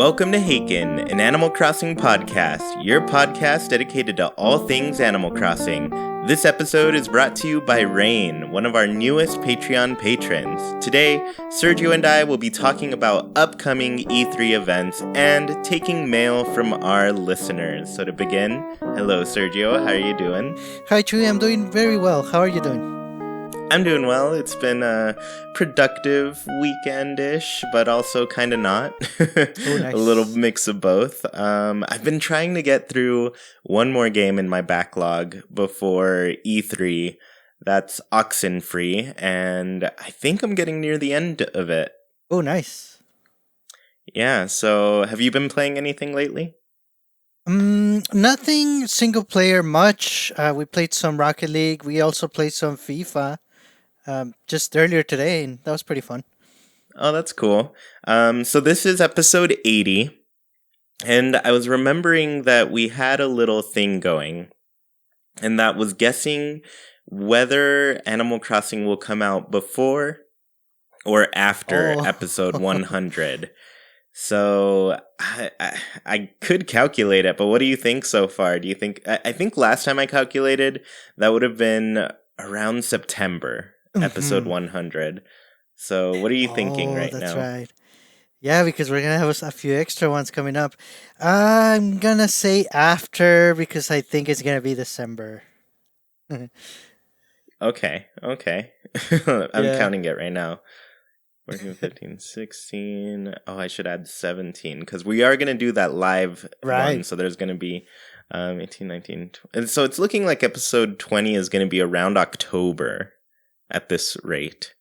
Welcome to Haken, an Animal Crossing podcast, your podcast dedicated to all things Animal Crossing. This episode is brought to you by Rain, one of our newest Patreon patrons. Today, Sergio and I will be talking about upcoming E3 events and taking mail from our listeners. So to begin, hello Sergio, how are you doing? Hi Chewy, I'm doing very well. How are you doing? I'm doing well. It's been a productive weekend-ish, but also kind of not. Oh, nice. A little mix of both. I've been trying to get through one more game in my backlog before E3. That's Oxenfree, and I think I'm getting near the end of it. Oh, nice. Yeah, so have you been playing anything lately? Nothing single player much. We played some Rocket League. We also played some FIFA. Just earlier today, and that was pretty fun. Oh, that's cool. So this is episode 80, and I was remembering that we had a little thing going, and that was guessing whether Animal Crossing will come out before or after episode 100. So I could calculate it, but what do you think so far? Do you think I think last time I calculated that would have been around September. Episode 100. So what are you thinking right now? That's right. Yeah, because we're going to have a few extra ones coming up. I'm going to say after because I think it's going to be December. Okay. I'm counting it right now. 14, 15, 16. Oh, I should add 17 because we are going to do that live one. So there's going to be 18, 19, 20. And so it's looking like episode 20 is going to be around October. At this rate.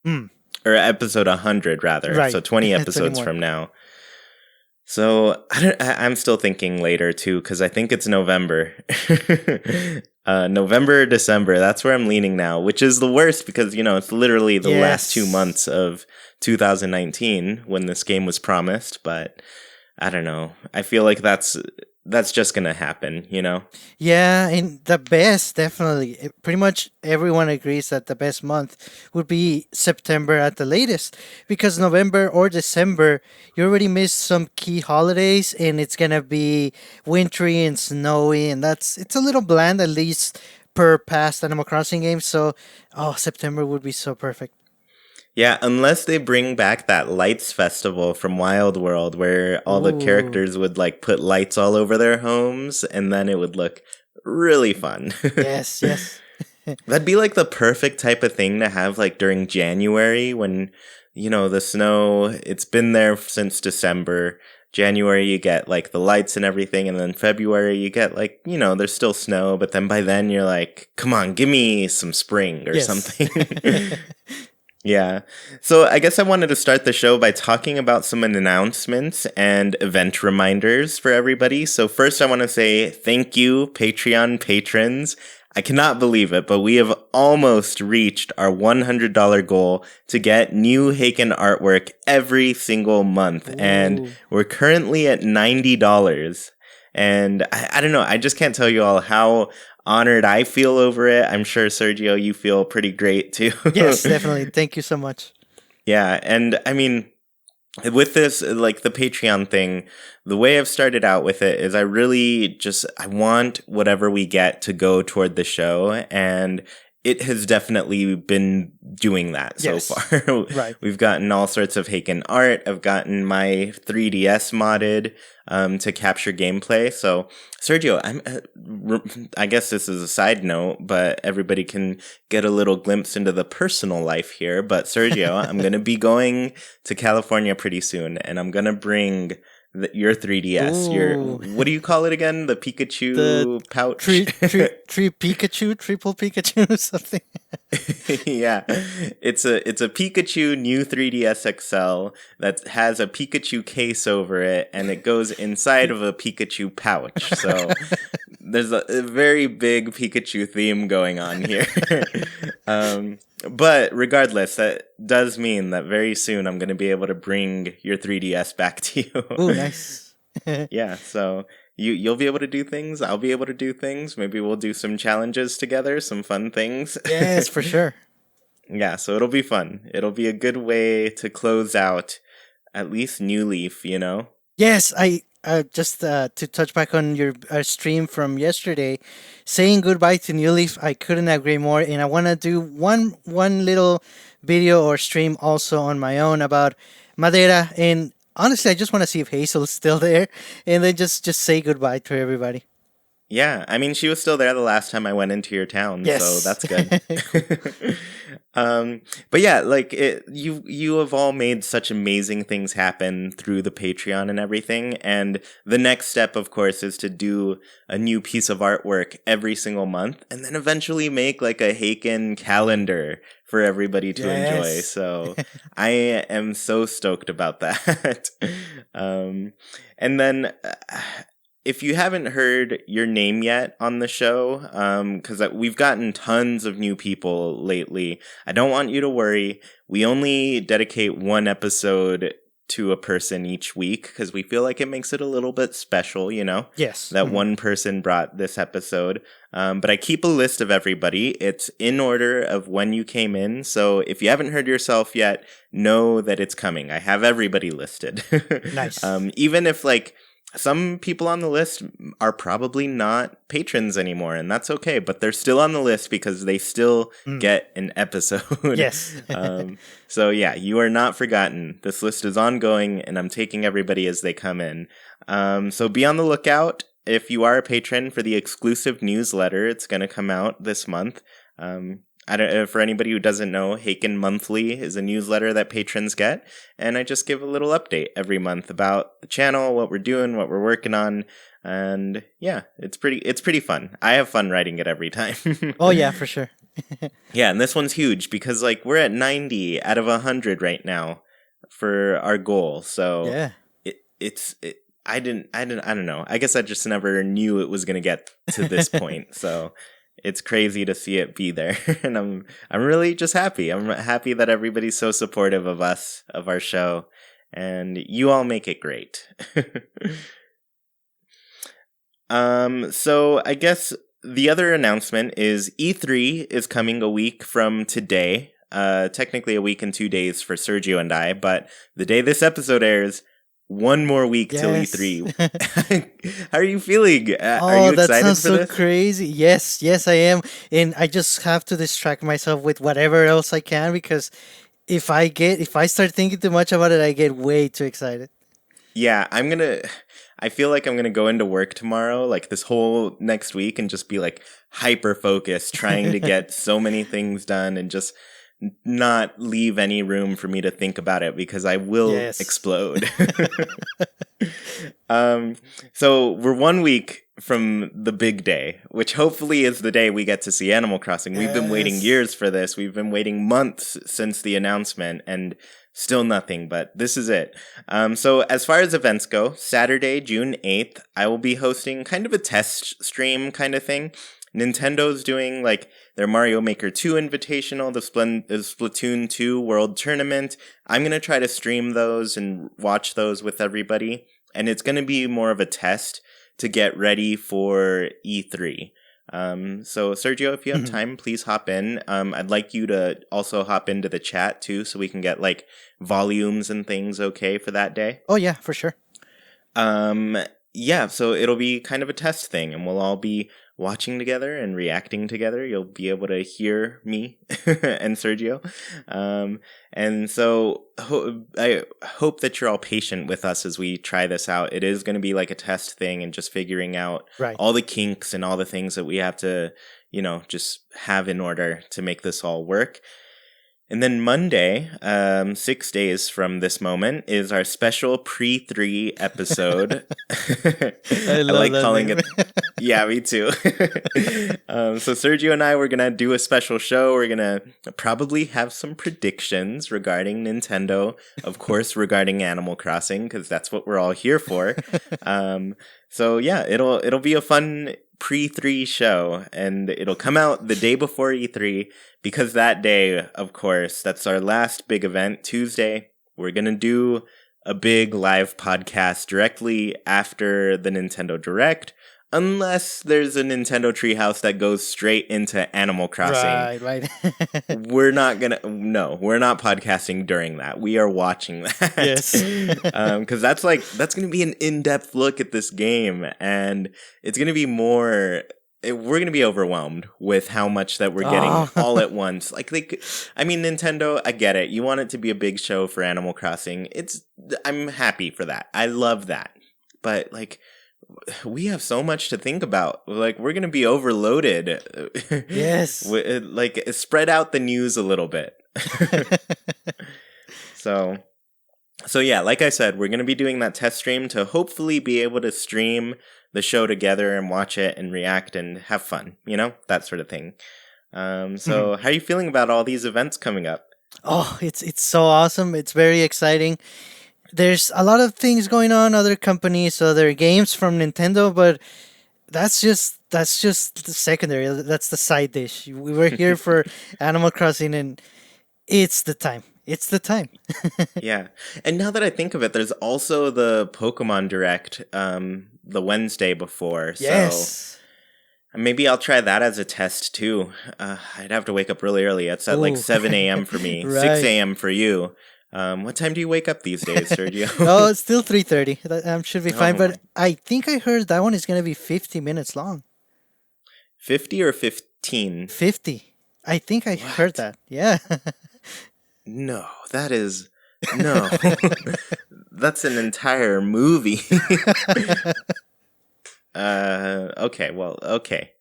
Or episode 100, rather. Right. So 20 episodes from now. So I'm still thinking later, too, because I think it's November. November or December, that's where I'm leaning now, which is the worst because, it's literally the last 2 months of 2019 when this game was promised. But I don't know. I feel like that's just going to happen, Yeah, and the best, definitely. Pretty much everyone agrees that the best month would be September at the latest. Because November or December, you already missed some key holidays and it's going to be wintry and snowy. And it's a little bland, at least per past Animal Crossing games. So, September would be so perfect. Yeah, unless they bring back that lights festival from Wild World where all the characters would put lights all over their homes and then it would look really fun. Yes. That'd be the perfect type of thing to have during January when, the snow, it's been there since December. January you get the lights and everything, and then February you get there's still snow, but then by then you're like, come on, give me some spring or something. Yeah. So I guess I wanted to start the show by talking about some announcements and event reminders for everybody. So first I want to say thank you, Patreon patrons. I cannot believe it, but we have almost reached our $100 goal to get new Haken artwork every single month. Ooh. And we're currently at $90. And I don't know, I just can't tell you all how honored I feel over it. I'm sure, Sergio, you feel pretty great too. Yes, definitely. Thank you so much. Yeah, and I mean, with this, the Patreon thing, the way I've started out with it is I want whatever we get to go toward the show, and it has definitely been doing that so far. Right. We've gotten all sorts of Haken art. I've gotten my 3DS modded to capture gameplay. So, Sergio, I guess this is a side note, but everybody can get a little glimpse into the personal life here. But, Sergio, I'm going to be going to California pretty soon, and I'm going to bring your 3DS, your, what do you call it again? The Pikachu pouch? Tree Pikachu, triple Pikachu, something. Yeah, it's a Pikachu new 3DS XL that has a Pikachu case over it, and it goes inside of a Pikachu pouch. So there's a very big Pikachu theme going on here. But regardless, that does mean that very soon I'm going to be able to bring your 3DS back to you. Oh, nice. Yeah, so you'll be able to do things. I'll be able to do things. Maybe we'll do some challenges together, some fun things. Yes, for sure. Yeah, so it'll be fun. It'll be a good way to close out at least New Leaf, Yes, I just to touch back on your stream from yesterday, saying goodbye to New Leaf. I couldn't agree more, and I want to do one little video or stream also on my own about Madeira. And honestly, I just want to see if Hazel's still there, and then just say goodbye to everybody. Yeah, I mean, she was still there the last time I went into your town, so Yes. that's good. Cool. But yeah, like you have all made such amazing things happen through the Patreon and everything. And the next step, of course, is to do a new piece of artwork every single month, and then eventually make like a Haken calendar for everybody to enjoy. Yes. So I am so stoked about that. um, and then if you haven't heard your name yet on the show, because we've gotten tons of new people lately, I don't want you to worry. We only dedicate one episode to a person each week because we feel like it makes it a little bit special, you know? Yes. That Mhm. one person brought this episode. But I keep a list of everybody. It's in order of when you came in. So if you haven't heard yourself yet, know that it's coming. I have everybody listed. Nice. Even if like some people on the list are probably not patrons anymore, and that's okay, but they're still on the list because they still Mm. get an episode. Yes. So yeah, you are not forgotten. This list is ongoing, and I'm taking everybody as they come in. So be on the lookout if you are a patron for the exclusive newsletter. It's going to come out this month. I don't. For anybody who doesn't know, Haken Monthly is a newsletter that patrons get, and I just give a little update every month about the channel, what we're doing, what we're working on, and yeah, it's pretty fun. I have fun writing it every time. Oh yeah, for sure. Yeah, and this one's huge because like we're at 90 out of 100 right now for our goal. So Yeah. it's I don't know. I guess I just never knew it was going to get to this point. So it's crazy to see it be there, and I'm really just happy. I'm happy that everybody's so supportive of us, of our show, and you all make it great. So I guess the other announcement is E3 is coming a week from today. Technically a week and 2 days for Sergio and I, but the day this episode airs, one more week till Yes. E3. How are you feeling? Are Oh, you that excited sounds for so this? crazy. Yes, I am. And I just have to distract myself with whatever else I can because if I start thinking too much about it, I get way too excited. Yeah, I feel like I'm gonna go into work tomorrow, like this whole next week, and just be like hyper focused, trying to get so many things done and just not leave any room for me to think about it because I will Yes. explode. um, so we're 1 week from the big day, which hopefully is the day we get to see Animal Crossing. We've been waiting Yes. years for this. We've been waiting months since the announcement, and still nothing, but this is it. So as far as events go, Saturday, June 8th, I will be hosting kind of a test stream kind of thing. Nintendo's doing like their Mario Maker 2 Invitational, the Splatoon 2 World Tournament. I'm going to try to stream those and watch those with everybody. And it's going to be more of a test to get ready for E3. So Sergio, if you have Mhm. time, please hop in. I'd like you to also hop into the chat too, so we can get like volumes and things okay for that day. Oh yeah, for sure. Yeah, so it'll be kind of a test thing, and we'll all be watching together and reacting together. You'll be able to hear me and Sergio. And so I hope that you're all patient with us as we try this out. It is going to be like a test thing and just figuring out Right. all the kinks and all the things that we have to, just have in order to make this all work. And then Monday, 6 days from this moment, is our special pre-3 episode. I I love like that calling name. it. Yeah, me too. So Sergio and I, we're going to do a special show. We're going to probably have some predictions regarding Nintendo, of course, regarding Animal Crossing, because that's what we're all here for. So yeah, it'll be a fun pre-3 show, and it'll come out the day before E3, because that day, of course, that's our last big event, Tuesday. We're going to do a big live podcast directly after the Nintendo Direct. Unless there's a Nintendo Treehouse that goes straight into Animal Crossing. Right. We're not podcasting during that. We are watching that. Yes. Because that's gonna be an in-depth look at this game, and it's gonna be more. We're gonna be overwhelmed with how much that we're getting all at once. Nintendo, I get it. You want it to be a big show for Animal Crossing. I'm happy for that. I love that. But we have so much to think about. We're going to be overloaded. Yes. Spread out the news a little bit. So yeah, like I said, we're going to be doing that test stream to hopefully be able to stream the show together and watch it and react and have fun, that sort of thing. How are you feeling about all these events coming up? Oh, it's so awesome. It's very exciting. There's a lot of things going on, other companies, other games from Nintendo, but that's just the secondary. That's the side dish. We were here for Animal Crossing, and it's the time. It's the time. Yeah. And now that I think of it, there's also the Pokemon Direct the Wednesday before. Yes. So maybe I'll try that as a test too. I'd have to wake up really early. It's at 7 a.m. for me, Right. 6 a.m. for you. What time do you wake up these days, Sergio? Oh, it's still 3:30. That should be fine. But I think I heard that one is going to be 50 minutes long. 50 or 15? 50. I think I heard that. Yeah. No, that is... No. That's an entire movie. Okay.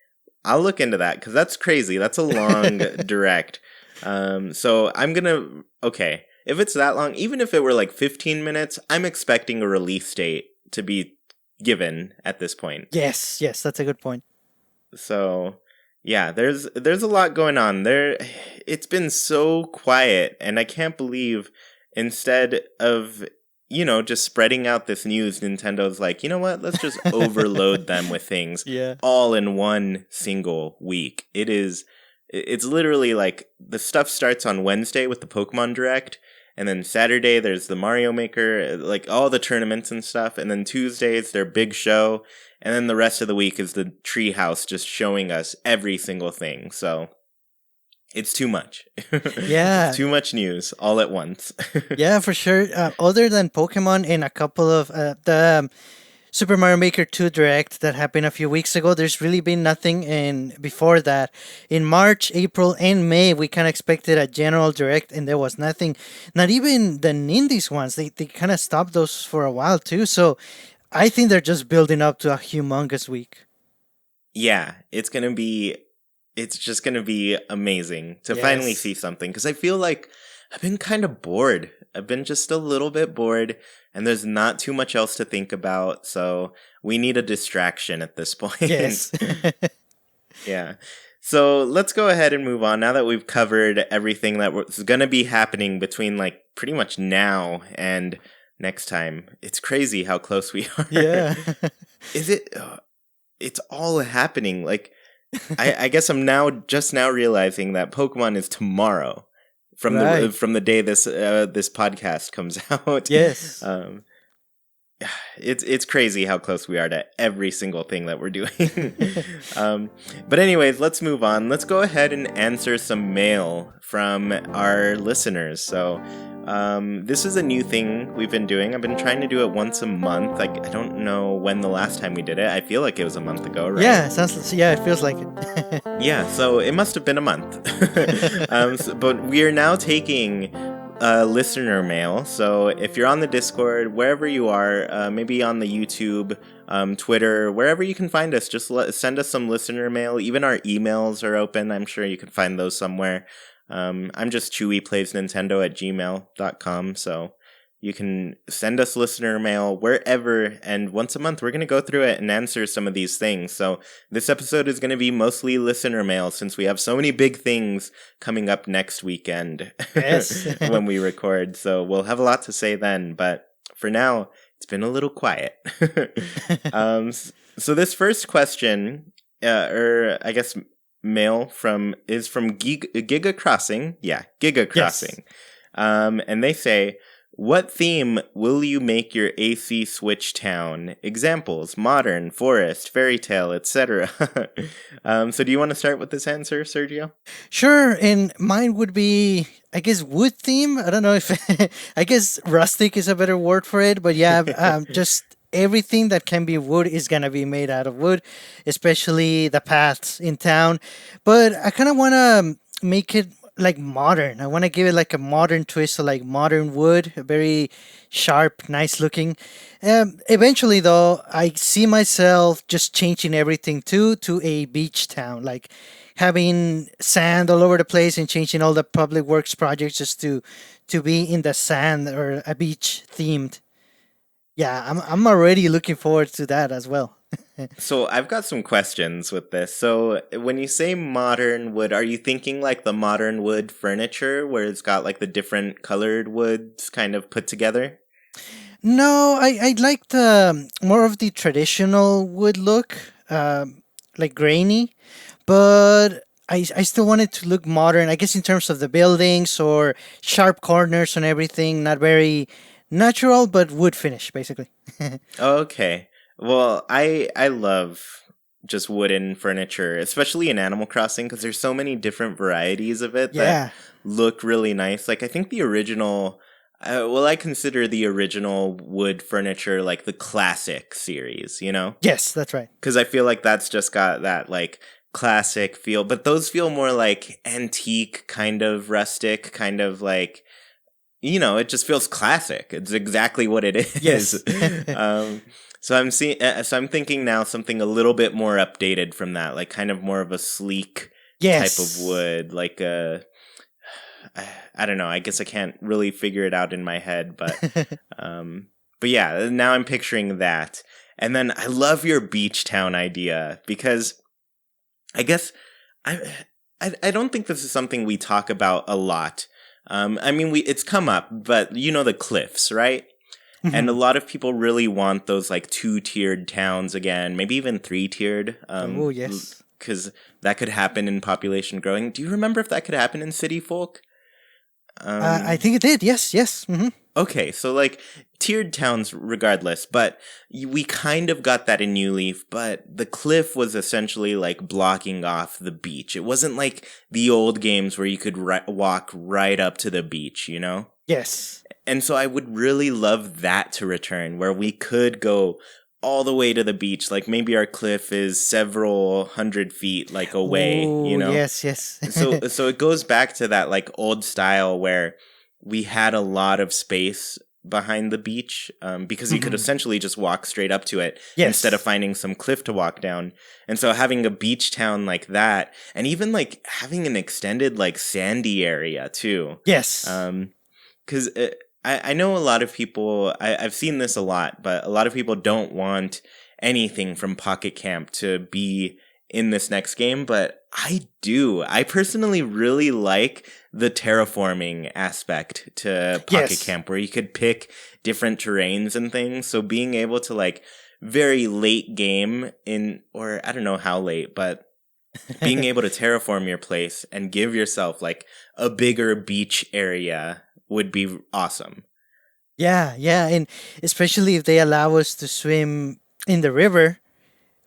I'll look into that, because that's crazy. That's a long direct. So I'm going to... Okay. If it's that long, even if it were 15 minutes, I'm expecting a release date to be given at this point. Yes, that's a good point. So, yeah, there's a lot going on. It's been so quiet, and I can't believe instead of, just spreading out this news, Nintendo's like, you know what? Let's just overload them with things all in one single week. It's literally the stuff starts on Wednesday with the Pokemon Direct. And then Saturday, there's the Mario Maker, all the tournaments and stuff. And then Tuesdays, their big show. And then the rest of the week is the Treehouse just showing us every single thing. So it's too much. Yeah. It's too much news all at once. Yeah, for sure. Other than Pokemon and a couple of the Super Mario Maker 2 Direct that happened a few weeks ago, there's really been nothing. And before that, in March, April, and May, we kind of expected a general Direct, and there was nothing. Not even the Indies ones. They kind of stopped those for a while, too. So I think they're just building up to a humongous week. Yeah, it's just going to be amazing to finally see something. Because I feel like I've been kind of bored. I've been just a little bit bored, and there's not too much else to think about, so we need a distraction at this point. Yes. Yeah. So let's go ahead and move on now that we've covered everything that's going to be happening between pretty much now and next time. It's crazy how close we are. Yeah. Is it? It's all happening. I guess I'm just now realizing that Pokemon is tomorrow. From the day this podcast comes out. Yes. It's crazy how close we are to every single thing that we're doing. But anyways, let's move on. Let's go ahead and answer some mail from our listeners. So this is a new thing we've been doing. I've been trying to do it once a month. I don't know when the last time we did it. I feel like it was a month ago, right? Yeah, it feels like it. Yeah, so it must have been a month. But we are now taking listener mail. So if you're on the Discord, wherever you are, maybe on the YouTube, Twitter, wherever you can find us, just send us some listener mail. Even our emails are open. I'm sure you can find those somewhere. I'm just chewyplaysnintendo@gmail.com. So you can send us listener mail wherever, and once a month we're going to go through it and answer some of these things. So this episode is going to be mostly listener mail since we have so many big things coming up next weekend. Yes. When we record. So we'll have a lot to say then, but for now, it's been a little quiet. So this first question, or I guess mail is from Giga Crossing. Yeah, Giga Crossing. Yes. And they say, What theme will you make your AC Switch town? Examples: modern, forest, fairy tale, etc. So do you want to start with this answer, Sergio? Sure, and mine would be, I guess, wood theme. I don't know if I guess rustic is a better word for it, but yeah, just everything that can be wood is gonna be made out of wood, especially the paths in town. But I kind of want to make it like modern. I want to give it like a modern twist, so like modern wood, very sharp, nice looking. Eventually, though, I see myself just changing everything to a beach town, like having sand all over the place and changing all the public works projects just to be in the sand or a beach themed. Yeah, I'm already looking forward to that as well. So I've got some questions with this. So when you say modern wood, are you thinking like the modern wood furniture where it's got like the different colored woods kind of put together? No, I like the more of the traditional wood look, like grainy, but I still want it to look modern. I guess in terms of the buildings or sharp corners and everything, not very natural, but wood finish basically. Okay. Well, I love just wooden furniture, especially in Animal Crossing, because there's so many different varieties of it that Yeah. look really nice. Like I think the original, I consider the original wood furniture like the classic series, you know? Yes, that's right. Because I feel like that's just got that like classic feel, but those feel more like antique, kind of rustic, kind of like, it just feels classic. It's exactly what it Yes. is. um, so I'm thinking now something a little bit more updated from that, like kind of more of a sleek type of Yes. wood, like I don't know. I guess I can't really figure it out in my head, but yeah, now I'm picturing that. And then I love your beach town idea because I guess I I don't think this is something we talk about a lot. I mean, it's come up, but you know the cliffs, right? And a Mhm. lot of people really want those like two-tiered towns again, maybe even three-tiered, Oh, yes. because that could happen in population growing. Do you remember if that could happen in City Folk? I Um, think it did. Yes, yes. Okay, so like tiered towns regardless, but we kind of got that in New Leaf, but the cliff was essentially like blocking off the beach. It wasn't like the old games where you could walk right up to the beach, you know? Yes. And so I would really love that to return, where we could go all the way to the beach. Like maybe our cliff is several hundred feet like away, you Oh, know? yes, yes. So it goes back to that like old style where we had a lot of space behind the beach, because you could Mhm. essentially just walk straight up to it instead of Yes. finding some cliff to walk down. And so having a beach town like that, and even like having an extended like sandy area too, Yes. because I know a lot of people, I've seen this a lot, but a lot of people don't want anything from Pocket Camp to be in this next game, but I do. I personally really like the terraforming aspect to Pocket Yes. Camp, where you could pick different terrains and things. So being able to like very late game or I don't know how late, but being able to terraform your place and give yourself like a bigger beach area would be awesome. Yeah, yeah, and especially if they allow us to swim in the river.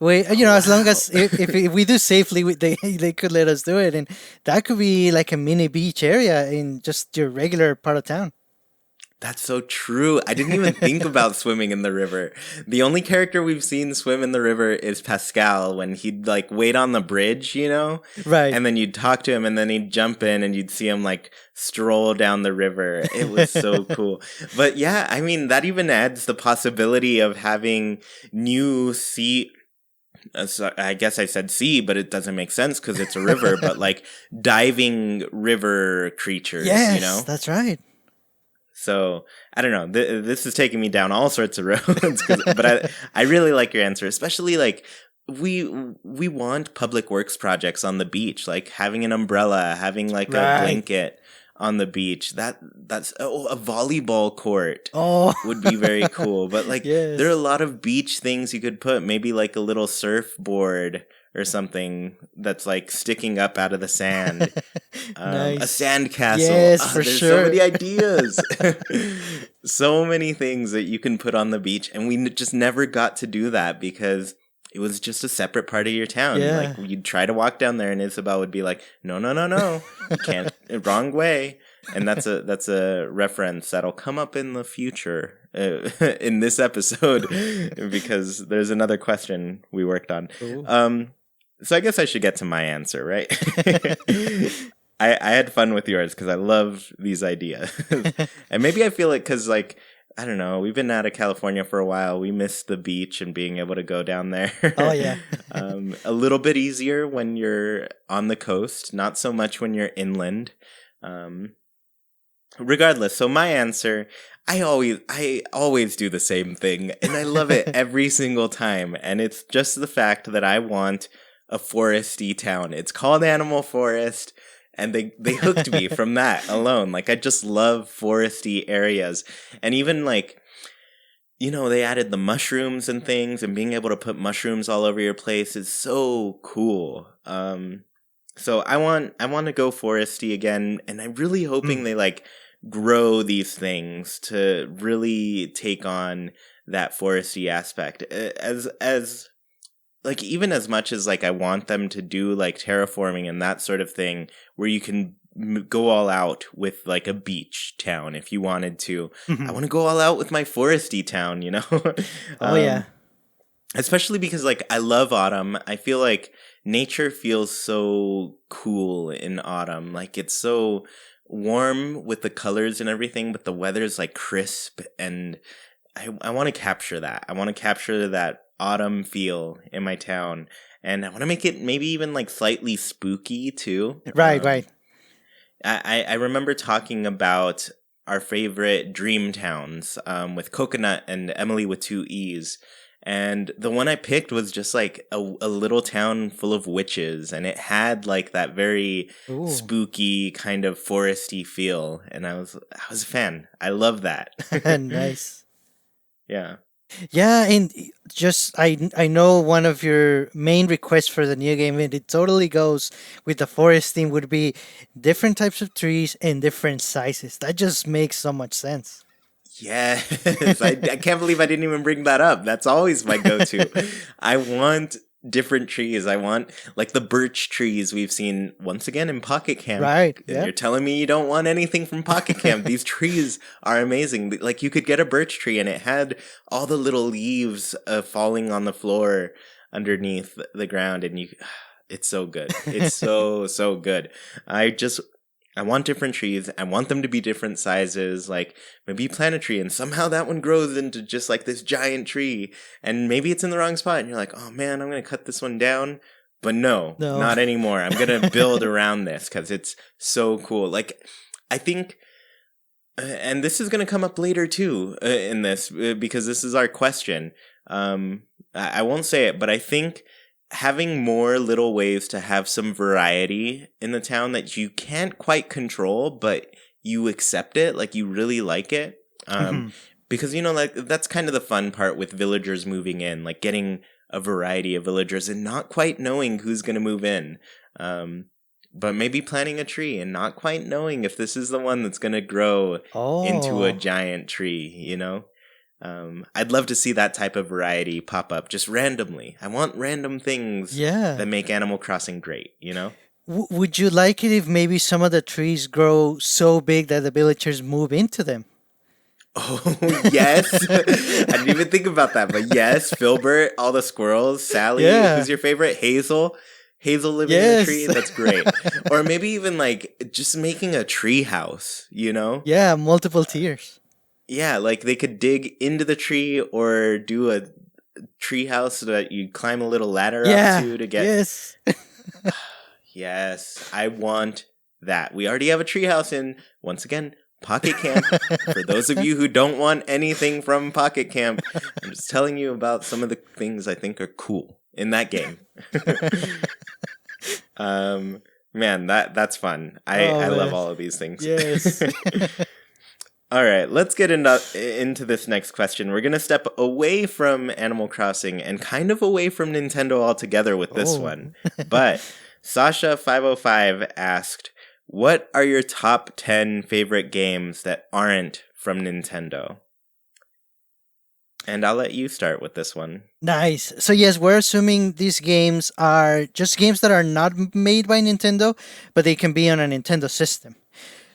Oh As long wow. as if we do safely, they could let us do it, and that could be like a mini beach area in just your regular part of town. That's so true. I didn't even think about swimming in the river. The only character we've seen swim in the river is Pascal when he'd like wait on the bridge, you know? Right. And then you'd talk to him and then he'd jump in and you'd see him like stroll down the river. It was so cool. But yeah, I mean, that even adds the possibility of having new sea. So I guess I said sea, but it doesn't make sense because it's a river, but like diving river creatures, you Yes, know? that's right. So I don't know. This is taking me down all sorts of roads, but I really like your answer, especially like we we want public works projects on the beach, like having an umbrella, having like a Right. blanket on the beach. A volleyball court Oh, would be very cool. But like there are a yes. lot of beach things you could put, maybe like a little surfboard or something that's like sticking up out of the sand. A Nice. sand castle. Yes, Ah, for there's so sure. many ideas. So many things that you can put on the beach, and we just never got to do that because it was just a separate part of your town. Yeah. Like you'd try to walk down there, and Isabel would be like, "No, no, no, no, you can't. Wrong way." And that's a reference that'll come up in the future in this episode because there's another question we worked on. Ooh. So I guess I should get to my answer, right? I had fun with yours because I love these ideas. And maybe I feel it because, like, I don't know, we've been out of California for a while. We miss the beach and being able to go down there. Oh, yeah. A little bit easier when you're on the coast, not so much when you're inland. Regardless, so my answer, I always do the same thing, and I love it every single time. And it's just the fact that I want a foresty town. It's called Animal Forest. And they hooked me from that alone. Like, I just love foresty areas. And even, like, you know, they added the mushrooms and things, and being able to put mushrooms all over your place is so cool. So I want to go foresty again, and I'm really hoping they, like, grow these things to really take on that foresty aspect. As like, even as much as, like, I want them to do, like, terraforming and that sort of thing, where you can go all out with, like, a beach town if you wanted to. I want to go all out with my foresty town, you know? Oh, yeah. Especially because, like, I love autumn. I feel like nature feels so cool in autumn. Like, it's so warm with the colors and everything, but the weather's, like, crisp, and I want to capture that. I want to capture that autumn feel in my town, and I want to make it maybe even, like, slightly spooky too. Right. I remember talking about our favorite dream towns with Coconut and Emily with 2 E's, and the one I picked was just like a little town full of witches, and it had like that very Ooh. spooky kind of foresty feel, and I was a fan. I love that. Nice. Yeah. Yeah, and just I know one of your main requests for the new game, and it totally goes with the forest theme, would be different types of trees and different sizes. That just makes so much sense. Yes, I can't believe I didn't even bring that up. That's always my go-to. I want different trees. I want, like, the birch trees we've seen once again in Pocket Camp. Right, And yeah. you're telling me you don't want anything from Pocket Camp. These trees are amazing. Like, you could get a birch tree and it had all the little leaves falling on the floor underneath the ground, and it's so good. It's so good. I want different trees. I want them to be different sizes. Like, maybe plant a tree and somehow that one grows into just like this giant tree. And maybe it's in the wrong spot and you're like, oh man, I'm going to cut this one down. But no, not anymore. I'm going to build around this because it's so cool. Like, I think, and this is going to come up later too in this because this is our question. I won't say it, but I think having more little ways to have some variety in the town that you can't quite control, but you accept it, like you really like it. Because, you know, like, that's kind of the fun part with villagers moving in, like getting a variety of villagers and not quite knowing who's going to move in. But maybe planting a tree and not quite knowing if this is the one that's going to grow into a giant tree, you know? I'd love to see that type of variety pop up just randomly. I want random things that make Animal Crossing great, you know? Would you like it if maybe some of the trees grow so big that the villagers move into them? Oh, yes. I didn't even think about that, but yes, Filbert, all the squirrels, Sally, who's your favorite? Hazel? Hazel living in a tree? That's great. Or maybe even, like, just making a tree house, you know? Yeah, multiple tiers. Yeah, like they could dig into the tree or do a tree house so that you climb a little ladder up to get. Yes. Yes, I want that. We already have a tree house in, once again, Pocket Camp. For those of you who don't want anything from Pocket Camp, I'm just telling you about some of the things I think are cool in that game. Man, that's fun. I love all of these things. Yes. All right, let's get into this next question. We're going to step away from Animal Crossing and kind of away from Nintendo altogether with this Oh. one. But Sasha505 asked, what are your top 10 favorite games that aren't from Nintendo? And I'll let you start with this one. Nice. So yes, we're assuming these games are just games that are not made by Nintendo, but they can be on a Nintendo system.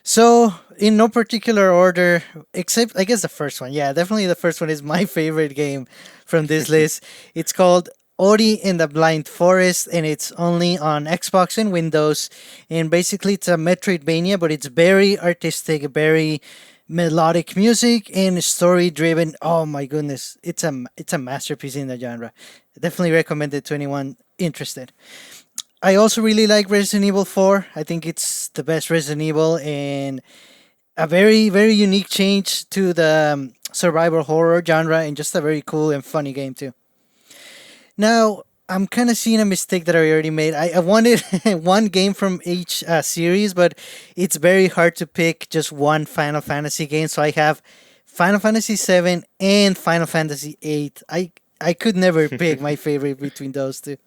So, in no particular order, except I guess the first one. Yeah, definitely the first one is my favorite game from this list. It's called Ori and the Blind Forest, and it's only on Xbox and Windows. And basically, it's a Metroidvania, but it's very artistic, very melodic music and story driven. Oh my goodness, it's a masterpiece in the genre. Definitely recommend it to anyone interested. I also really like Resident Evil 4. I think it's the best Resident Evil and a very, very unique change to the survival horror genre and just a very cool and funny game, too. Now, I'm kind of seeing a mistake that I already made. I wanted one game from each series, but it's very hard to pick just one Final Fantasy game. So I have Final Fantasy 7 and Final Fantasy 8. I could never pick my favorite between those two.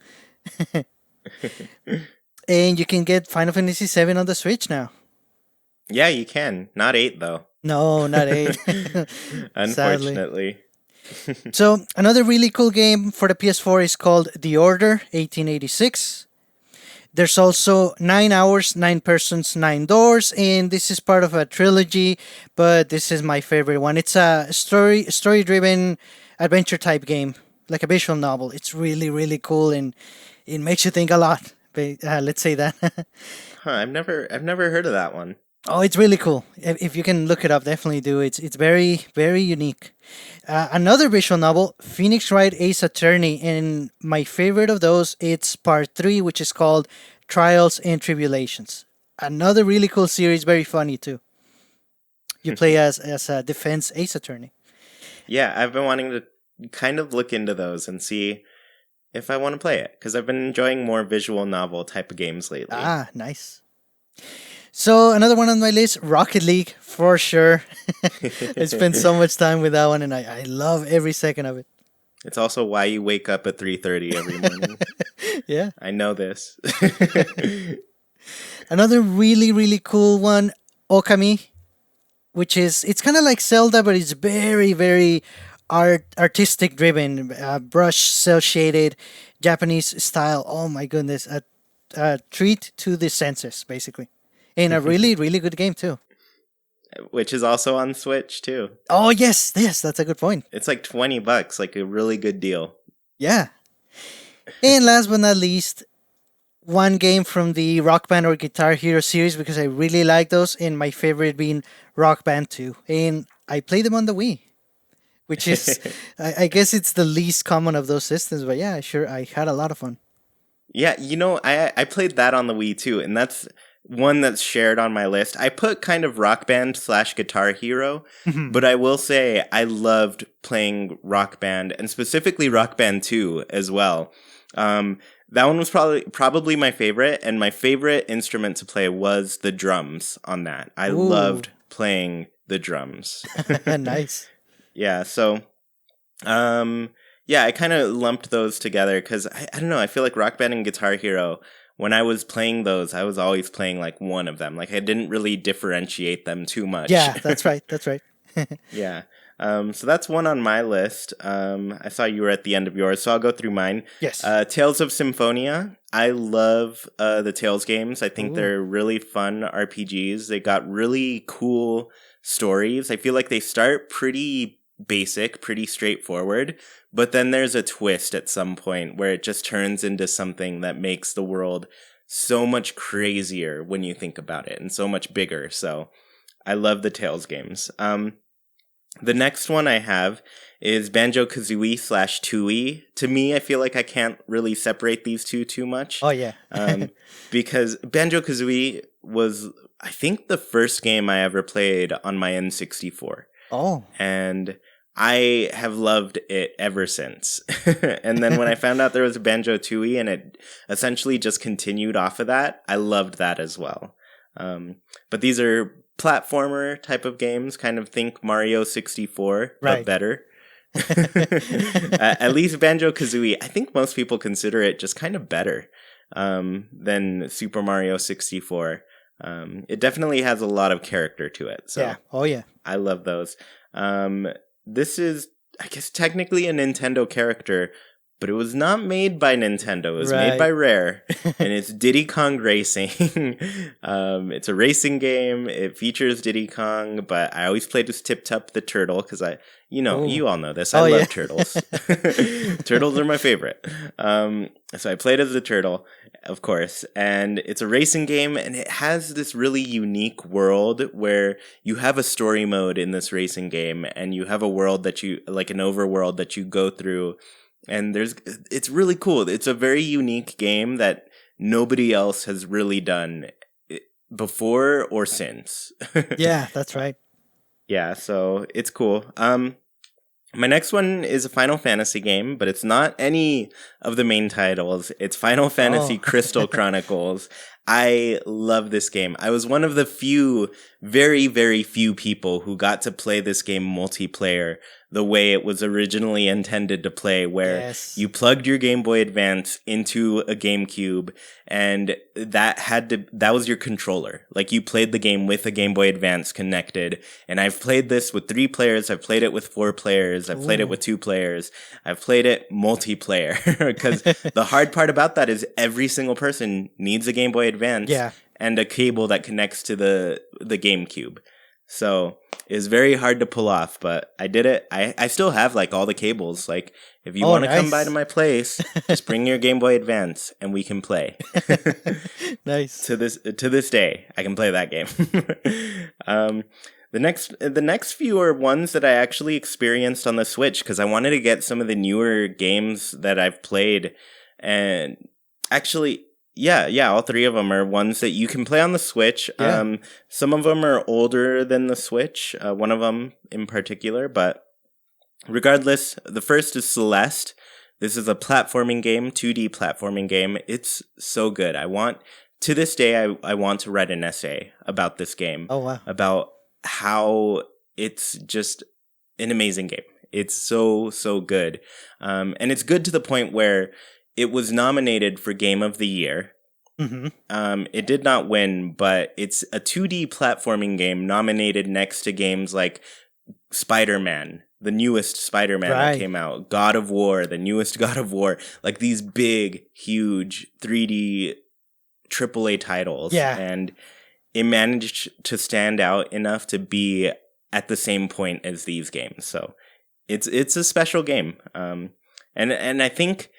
And you can get Final Fantasy 7 on the Switch now. Yeah, you can. Not 8, though. No, not 8. Sadly. Unfortunately. So, another really cool game for the PS4 is called The Order 1886. There's also 9 Hours, 9 Persons, 9 Doors, and this is part of a trilogy, but this is my favorite one. It's a story-driven adventure type game, like a visual novel. It's really, really cool, and it makes you think a lot. Let's say that. Huh, I've never heard of that one. Oh, it's really cool. If you can look it up, definitely do. It's very, very unique. Another visual novel, Phoenix Wright Ace Attorney, and my favorite of those, it's part 3, which is called Trials and Tribulations. Another really cool series, very funny too. You play as a defense ace attorney. Yeah, I've been wanting to kind of look into those and see if I want to play it, because I've been enjoying more visual novel type of games lately. Ah, nice. So another one on my list, Rocket League, for sure. I spent so much time with that one, and I love every second of it. It's also why you wake up at 3:30 every morning. Yeah. I know this. Another really, really cool one, Okami, which is, it's kind of like Zelda, but it's very, very artistic driven, brush, cell shaded, Japanese style. Oh my goodness. A treat to the senses, basically. And a really, really good game, too. Which is also on Switch, too. Oh, yes, that's a good point. It's like $20, like a really good deal. Yeah. And last but not least, one game from the Rock Band or Guitar Hero series, because I really like those, and my favorite being Rock Band 2. And I played them on the Wii, which is, I guess it's the least common of those systems, but yeah, sure, I had a lot of fun. Yeah, I played that on the Wii, too, and that's one that's shared on my list. I put kind of Rock Band / Guitar Hero, but I will say I loved playing Rock Band, and specifically Rock Band 2 as well. That one was probably my favorite, and my favorite instrument to play was the drums on that. I loved playing the drums. Nice. Yeah, so yeah, I kind of lumped those together because I don't know, I feel like Rock Band and Guitar Hero, when I was playing those, I was always playing like one of them. Like I didn't really differentiate them too much. Yeah, that's right. Yeah. So that's one on my list. I saw you were at the end of yours, so I'll go through mine. Yes. Tales of Symphonia. I love the Tales games. I think they're really fun RPGs. They got really cool stories. I feel like they start pretty basic, pretty straightforward, but then there's a twist at some point where it just turns into something that makes the world so much crazier when you think about it, and so much bigger. So I love the Tales games. The next one I have is Banjo-Kazooie / Tooie. To me, I feel like I can't really separate these two too much. Oh, yeah. Because Banjo-Kazooie was, I think, the first game I ever played on my N64. Oh. And I have loved it ever since. And then when I found out there was a Banjo-Tooie and it essentially just continued off of that, I loved that as well. But these are platformer type of games. Kind of think Mario 64, but Right. better. At least Banjo-Kazooie, I think most people consider it just kind of better than Super Mario 64. It definitely has a lot of character to it. So Yeah. Oh, yeah. I love those. This is, I guess, technically a Nintendo character, but it was not made by Nintendo. It was made by Right. Rare, and it's Diddy Kong Racing. It's a racing game. It features Diddy Kong, but I always played as Tip Top the turtle because Oh. you all know this. Oh, I yeah. love turtles. Turtles are my favorite. So I played as the turtle, of course, and it's a racing game, and it has this really unique world where you have a story mode in this racing game, and you have a world that you, like an overworld that you go through, and it's really cool. It's a very unique game that nobody else has really done before or since. Yeah, that's right. Yeah, so it's cool. My next one is a Final Fantasy game, but it's not any of the main titles. It's Final Fantasy Crystal Chronicles. I love this game. I was one of the few, very, very few people who got to play this game multiplayer the way it was originally intended to play, where you plugged your Game Boy Advance into a GameCube, and that was your controller. Like, you played the game with a Game Boy Advance connected. And I've played this with 3 players. I've played it with 4 players. I've played it with 2 players. I've played it multiplayer. Because the hard part about that is every single person needs a Game Boy Advance and a cable that connects to the GameCube. So it's very hard to pull off, but I did it. I still have like all the cables. Like, if you want to come by to my place, just bring your Game Boy Advance and we can play. Nice. To this day, I can play that game. The next few are ones that I actually experienced on the Switch because I wanted to get some of the newer games that I've played, and actually. Yeah, all 3 of them are ones that you can play on the Switch. Yeah. Some of them are older than the Switch, one of them in particular, but regardless, the first is Celeste. This is a platforming game, 2D platforming game. It's so good. To this day, I want to write an essay about this game. Oh, wow. About how it's just an amazing game. It's so, so good. And it's good to the point where it was nominated for Game of the Year. Mm-hmm. It did not win, but it's a 2D platforming game nominated next to games like Spider-Man, the newest Spider-Man that came out, God of War, the newest God of War, like these big, huge 3D AAA titles. Yeah. And it managed to stand out enough to be at the same point as these games. So it's a special game. And I think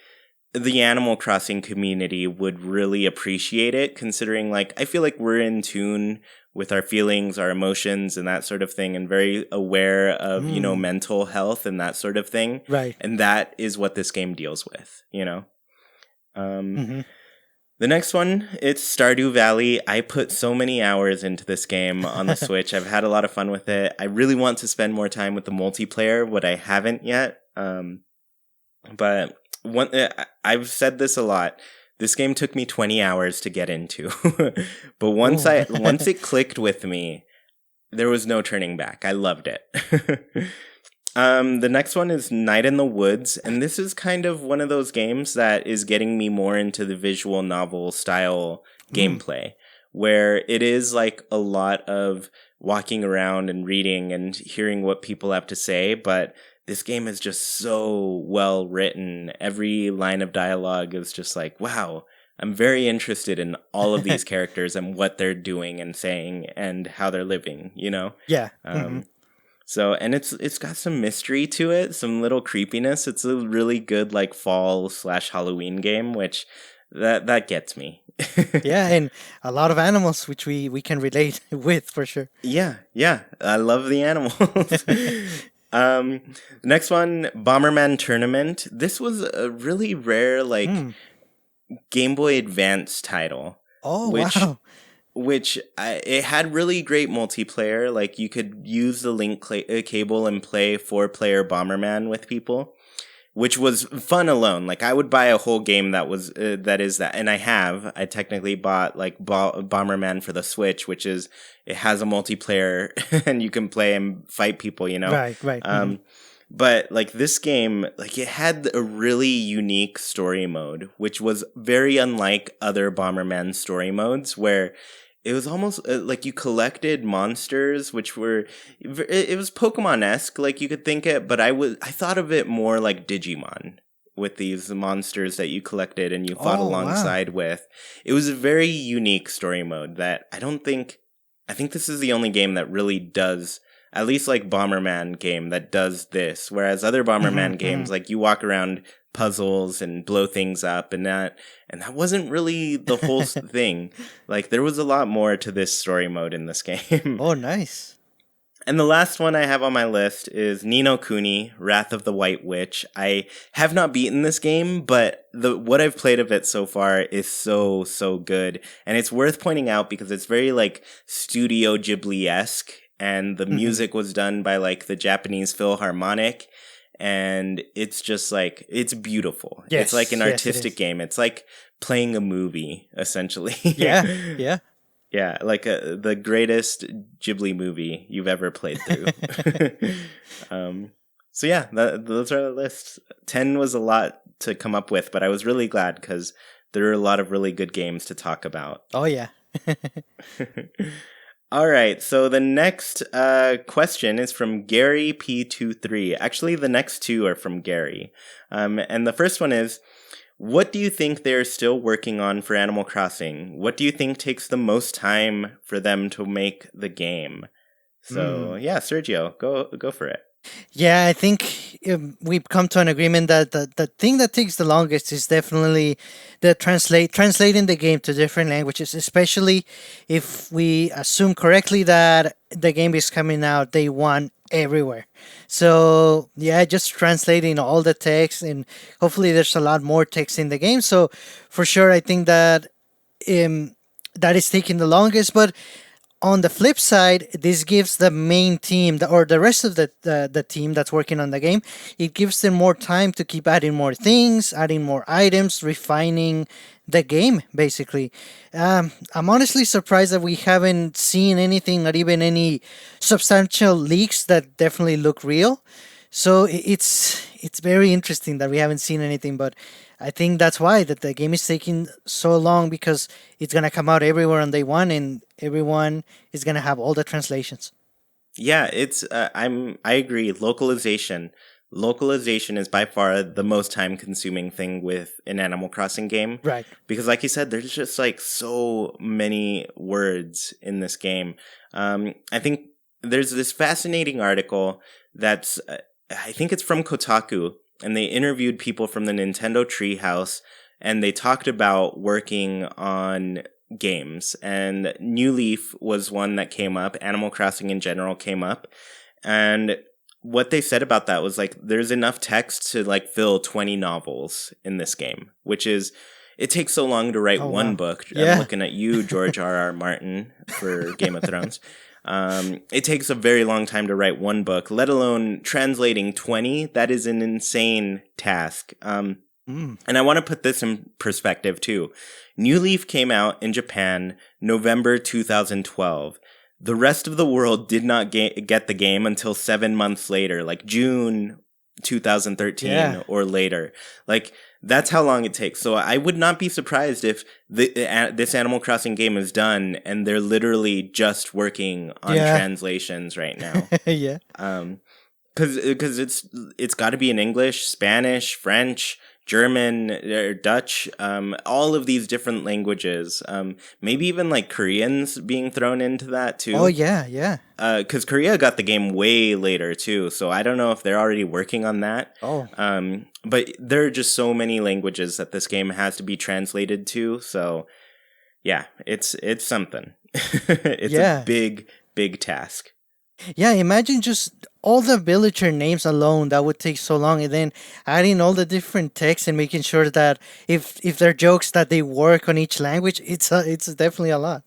the Animal Crossing community would really appreciate it, considering, like, I feel like we're in tune with our feelings, our emotions, and that sort of thing, and very aware of, mental health and that sort of thing. Right. And that is what this game deals with, Mm-hmm. The next one, it's Stardew Valley. I put so many hours into this game on the Switch. I've had a lot of fun with it. I really want to spend more time with the multiplayer, what I haven't yet. But I've said this a lot. This game took me 20 hours to get into. But once it clicked with me, there was no turning back. I loved it. The next one is Night in the Woods, and this is kind of one of those games that is getting me more into the visual novel style gameplay, where it is like a lot of walking around and reading and hearing what people have to say, but this game is just so well written. Every line of dialogue is just like, wow, I'm very interested in all of these characters and what they're doing and saying and how they're living, Yeah. So, and it's got some mystery to it, some little creepiness. It's a really good like fall/Halloween game, which that gets me. Yeah, and a lot of animals which we can relate with for sure. Yeah, I love the animals. Next one, Bomberman Tournament. This was a really rare Game Boy Advance title. Oh, wow. It had really great multiplayer. Like, you could use the link cable and play 4-player Bomberman with people. which was fun alone. Like I would buy a whole game that was that is that, and I have. I technically bought like Bomberman for the Switch, which is it has a multiplayer and you can play and fight people. You know, Right, right. but like this game, like it had a really unique story mode, which was very unlike other Bomberman story modes, where it was almost like you collected monsters, which were it was Pokemon-esque, like you could think it, but I thought of it more like Digimon with these monsters that you collected and you fought Oh, wow. alongside with. It was a very unique story mode that I think this is the only game that really does, at least like Bomberman game that does this, whereas other Hmm, Bomberman hmm. games like you walk around puzzles and blow things up and that wasn't really the whole thing. Like there was a lot more to this story mode in this game. Oh, nice. And the last one I have on my list is Ni no Kuni, Wrath of the White Witch. I have not beaten this game, but the what I've played of it so far is so good. And it's worth pointing out because it's very like Studio Ghibli-esque, and the Hmm. music was done by like the Japanese Philharmonic, and it's just like it's beautiful. It's like an Yes, yes, it artistic is. game. It's like playing a movie essentially. Yeah, yeah. Yeah, like the greatest Ghibli movie you've ever played through. um, so yeah, those are the lists. 10 was a lot to come up with, but I was really glad because there are a lot of really good games to talk about. Oh, yeah. All right, so the next question is from Gary P23. Actually, the next two are from Gary. And the first one is, what do you think they're still working on for Animal Crossing? What do you think takes the most time for them to make the game? So Mm. yeah, Sergio, go for it. Yeah, I think we've come to an agreement that the thing that takes the longest is definitely the translating the game to different languages, especially if we assume correctly that the game is coming out day one everywhere. So yeah, just translating all the text, and hopefully there's a lot more text in the game. So for sure, I think that that is taking the longest, but on the flip side, this gives the main team, or the rest of the team that's working on the game, it gives them more time to keep adding more things, adding more items, refining the game, basically. I'm honestly surprised that we haven't seen anything, not even any substantial leaks that definitely look real. So it's very interesting that we haven't seen anything, but I think that's why that the game is taking so long, because it's gonna come out everywhere on day one, and everyone is gonna have all the translations. Yeah, it's I agree. Localization is by far the most time consuming thing with an Animal Crossing game Right. because, like you said, there's just like so many words in this game. I think there's this fascinating article that's I think it's from Kotaku, and they interviewed people from the Nintendo Treehouse, and they talked about working on games. And New Leaf was one that came up. Animal Crossing in general came up, and what they said about that was like there's enough text to like fill 20 novels in this game, which is it takes so long to write Oh, one wow. book. I'm Yeah. looking at you, George R. Martin, for Game of Thrones. It takes a very long time to write one book, let alone translating 20. That is an insane task. Mm. And I want to put this in perspective too. New Leaf came out in Japan November 2012. The rest of the world did not get the game until 7 months later, like June Yeah. 2013 or later. Like, that's how long it takes. So I would not be surprised if this Animal Crossing game is done and they're literally just working on Yeah. translations right now. Yeah. Because it's got to be in English, Spanish, French, German, Dutch, all of these different languages. Maybe even like Koreans being thrown into that Oh, too. yeah. Yeah. Because Korea got the game way later too, so I don't know if they're already working on that. Oh, But there are just so many languages that this game has to be translated to. So yeah, it's something. It's a yeah. big task. Yeah, imagine just all the villager names alone that would take so long, and then adding all the different texts and making sure that if they're jokes that they work on each language, it's definitely a lot.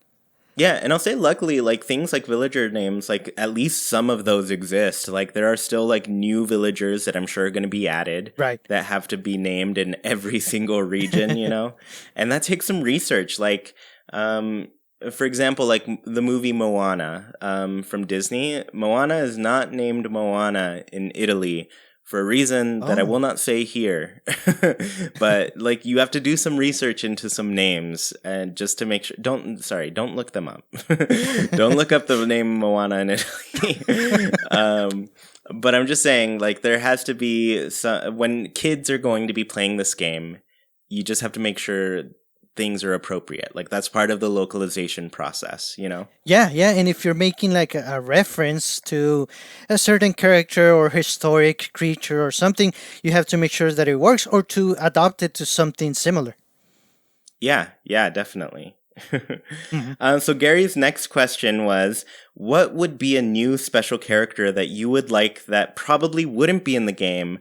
Yeah, and I'll say luckily, like things like villager names, like at least some of those exist. Like there are still like new villagers that I'm sure are going to be added Right. that have to be named in every single region, you know? And that takes some research. Like, for example, like the movie Moana from Disney. Moana is not named Moana in Italy for a reason that I will not say here. But like you have to do some research into some names and just to make sure don't look them up. Don't look up the name Moana in Italy. But I'm just saying like there has to be when kids are going to be playing this game, you just have to make sure things are appropriate. Like that's part of the localization process, you know? Yeah, yeah, and if you're making like a reference to a certain character or historic creature or something, you have to make sure that it works or to adapt it to something similar. Yeah, definitely. Mhm. So Gary's next question was, what would be a new special character that you would like that probably wouldn't be in the game?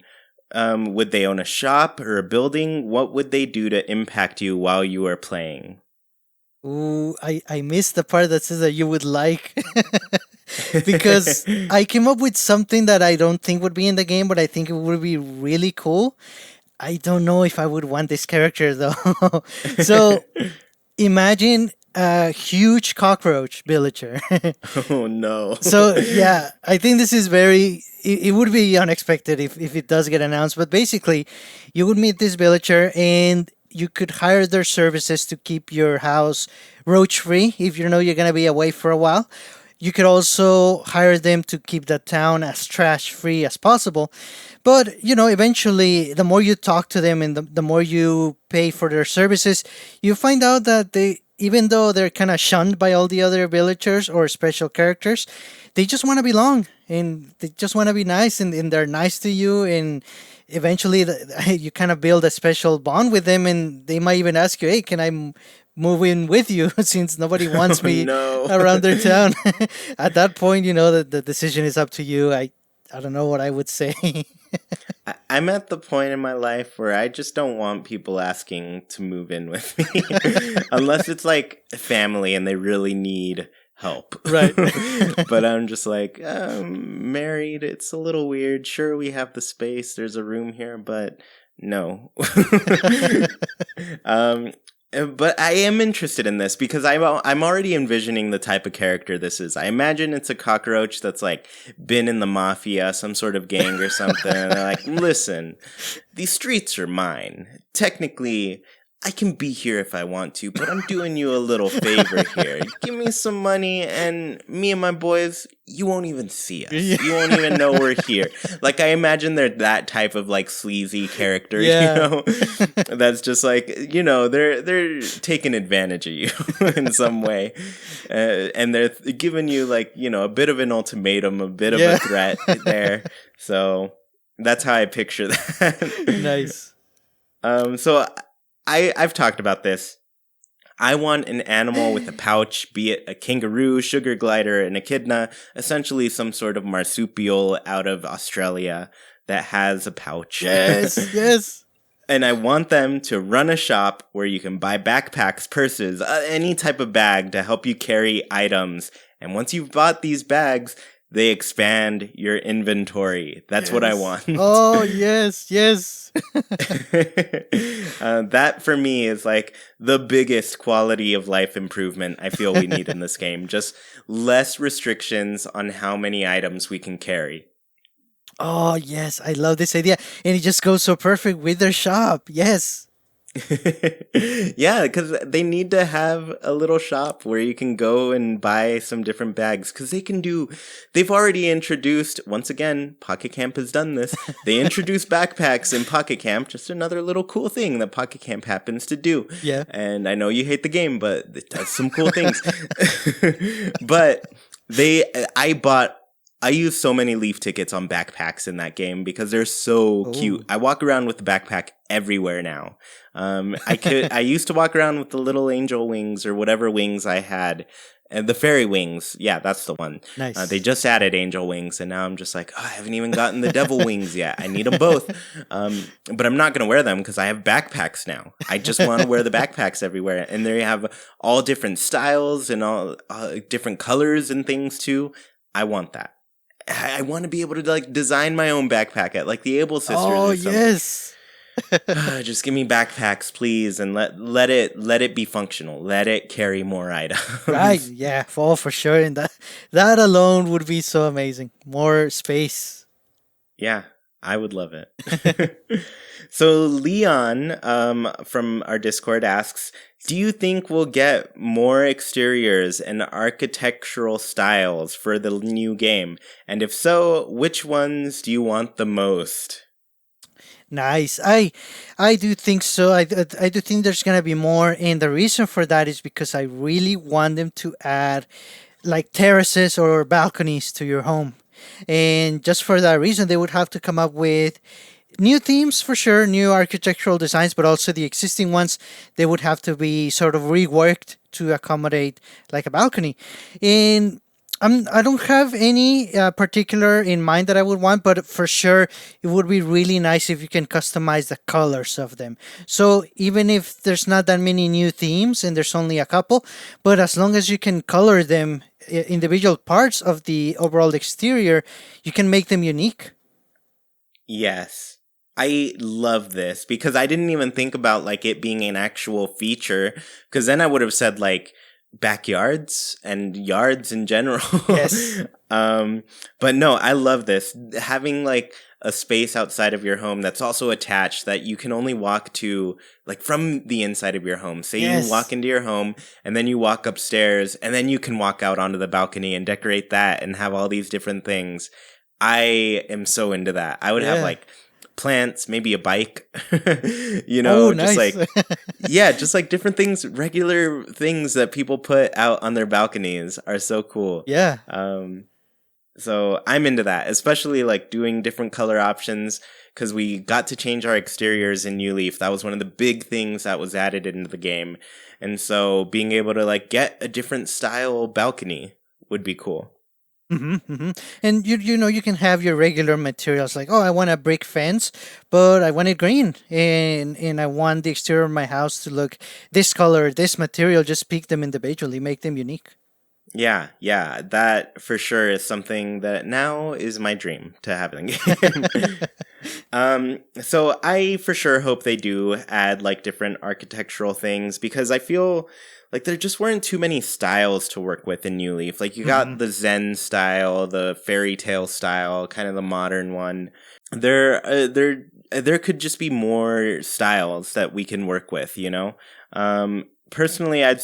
Would they own a shop or a building? What would they do to impact you while you are playing? Ooh, I missed the part that says that you would like. Because I came up with something that I don't think would be in the game, but I think it would be really cool. I don't know if I would want this character though. So imagine a huge cockroach villager. Oh no. So yeah, I think this is very. It would be unexpected if it does get announced. But basically, you would meet this villager and you could hire their services to keep your house roach free if you know you're gonna be away for a while. You could also hire them to keep the town as trash free as possible. But, eventually, the more you talk to them and the more you pay for their services, you find out that even though they're kind of shunned by all the other villagers or special characters, they just want to belong and they just want to be nice and they're nice to you. And eventually, you kind of build a special bond with them and they might even ask you, hey, can I move in with you since nobody wants Oh me no. around their town? At that point, the decision is up to you. I don't know what I would say. I'm at the point in my life where I just don't want people asking to move in with me. Unless it's like family and they really need help. Right. But I'm just like, married, it's a little weird. Sure, we have the space, there's a room here, but no. But I am interested in this because I'm already envisioning the type of character this is. I imagine it's a cockroach that's like been in the mafia, some sort of gang or something. And they're like, listen, these streets are mine. Technically, I can be here if I want to, but I'm doing you a little favor here. Give me some money and me and my boys, you won't even see us. You won't even know we're here. Like, I imagine they're that type of, like, sleazy character, Yeah. That's just like, they're taking advantage of you in some way. And they're giving you, like, a bit of an ultimatum, a bit of a threat there. So that's how I picture that. Nice. So I've talked about this. I want an animal with a pouch, be it a kangaroo, sugar glider, an echidna, essentially some sort of marsupial out of Australia that has a pouch. Yes, yes. And I want them to run a shop where you can buy backpacks, purses, any type of bag to help you carry items. And once you've bought these bags, they expand your inventory. That's what I want. Oh, yes, yes. That for me is like the biggest quality of life improvement I feel we need in this game. Just less restrictions on how many items we can carry. Oh, yes. I love this idea. And it just goes so perfect with their shop. Yes. Yeah, because they need to have a little shop where you can go and buy some different bags. Because they've already introduced, once again, Pocket Camp has done this. They introduced backpacks in Pocket Camp, just another little cool thing that Pocket Camp happens to do. Yeah. And I know you hate the game, but it does some cool things. But I use so many Leaf tickets on backpacks in that game because they're so cute. I walk around with the backpack everywhere now. I used to walk around with the little angel wings or whatever wings I had And the fairy wings, yeah, that's the one. They Nice. just added angel wings, and now I'm just like, oh, I haven't even gotten the devil wings yet. I need them both, but I'm not gonna wear them because I have backpacks now. I just want to wear the backpacks everywhere, and they have all different styles and all different colors and things too. I want that. I want to be able to like design my own backpack at like the Able Sisters Oh or something. yes. Just give me backpacks, please, and let it be functional. Let it carry more items. Right. Yeah. For sure. And that alone would be so amazing. More space. Yeah, I would love it. So Leon from our Discord asks, do you think we'll get more exteriors and architectural styles for the new game? And if so, which ones do you want the most? Nice. I do think so. I do think there's gonna be more, and the reason for that is because I really want them to add like terraces or balconies to your home, and just for that reason, they would have to come up with new themes for sure, new architectural designs, but also the existing ones they would have to be sort of reworked to accommodate like a balcony. And I don't have any particular in mind that I would want, but for sure it would be really nice if you can customize the colors of them. So even if there's not that many new themes and there's only a couple, but as long as you can color them individual parts of the overall exterior, you can make them unique. Yes. I love this because I didn't even think about like it being an actual feature, because then I would have said like backyards and yards in general. Yes. But no, I love this. Having like a space outside of your home that's also attached that you can only walk to like from the inside of your home. Say Yes. you walk into your home and then you walk upstairs and then you can walk out onto the balcony and decorate that and have all these different things. I am so into that. I would have Yeah. like plants, maybe a bike, Oh, just nice. like, yeah, just like different things, regular things that people put out on their balconies are so cool. Yeah. So I'm into that, especially like doing different color options because we got to change our exteriors in New Leaf. That was one of the big things that was added into the game. And so being able to like get a different style balcony would be cool. And you can have your regular materials like, oh, I want a brick fence, but I want it green, and I want the exterior of my house to look this color, this material. Just pick them individually, make them unique. Yeah, that for sure is something that now is my dream to have in the game. So I for sure hope they do add like different architectural things because I feel like there just weren't too many styles to work with in New Leaf. Like you got the Zen style, the fairy tale style, kind of the modern one. There could just be more styles that we can work with, you know? Personally, I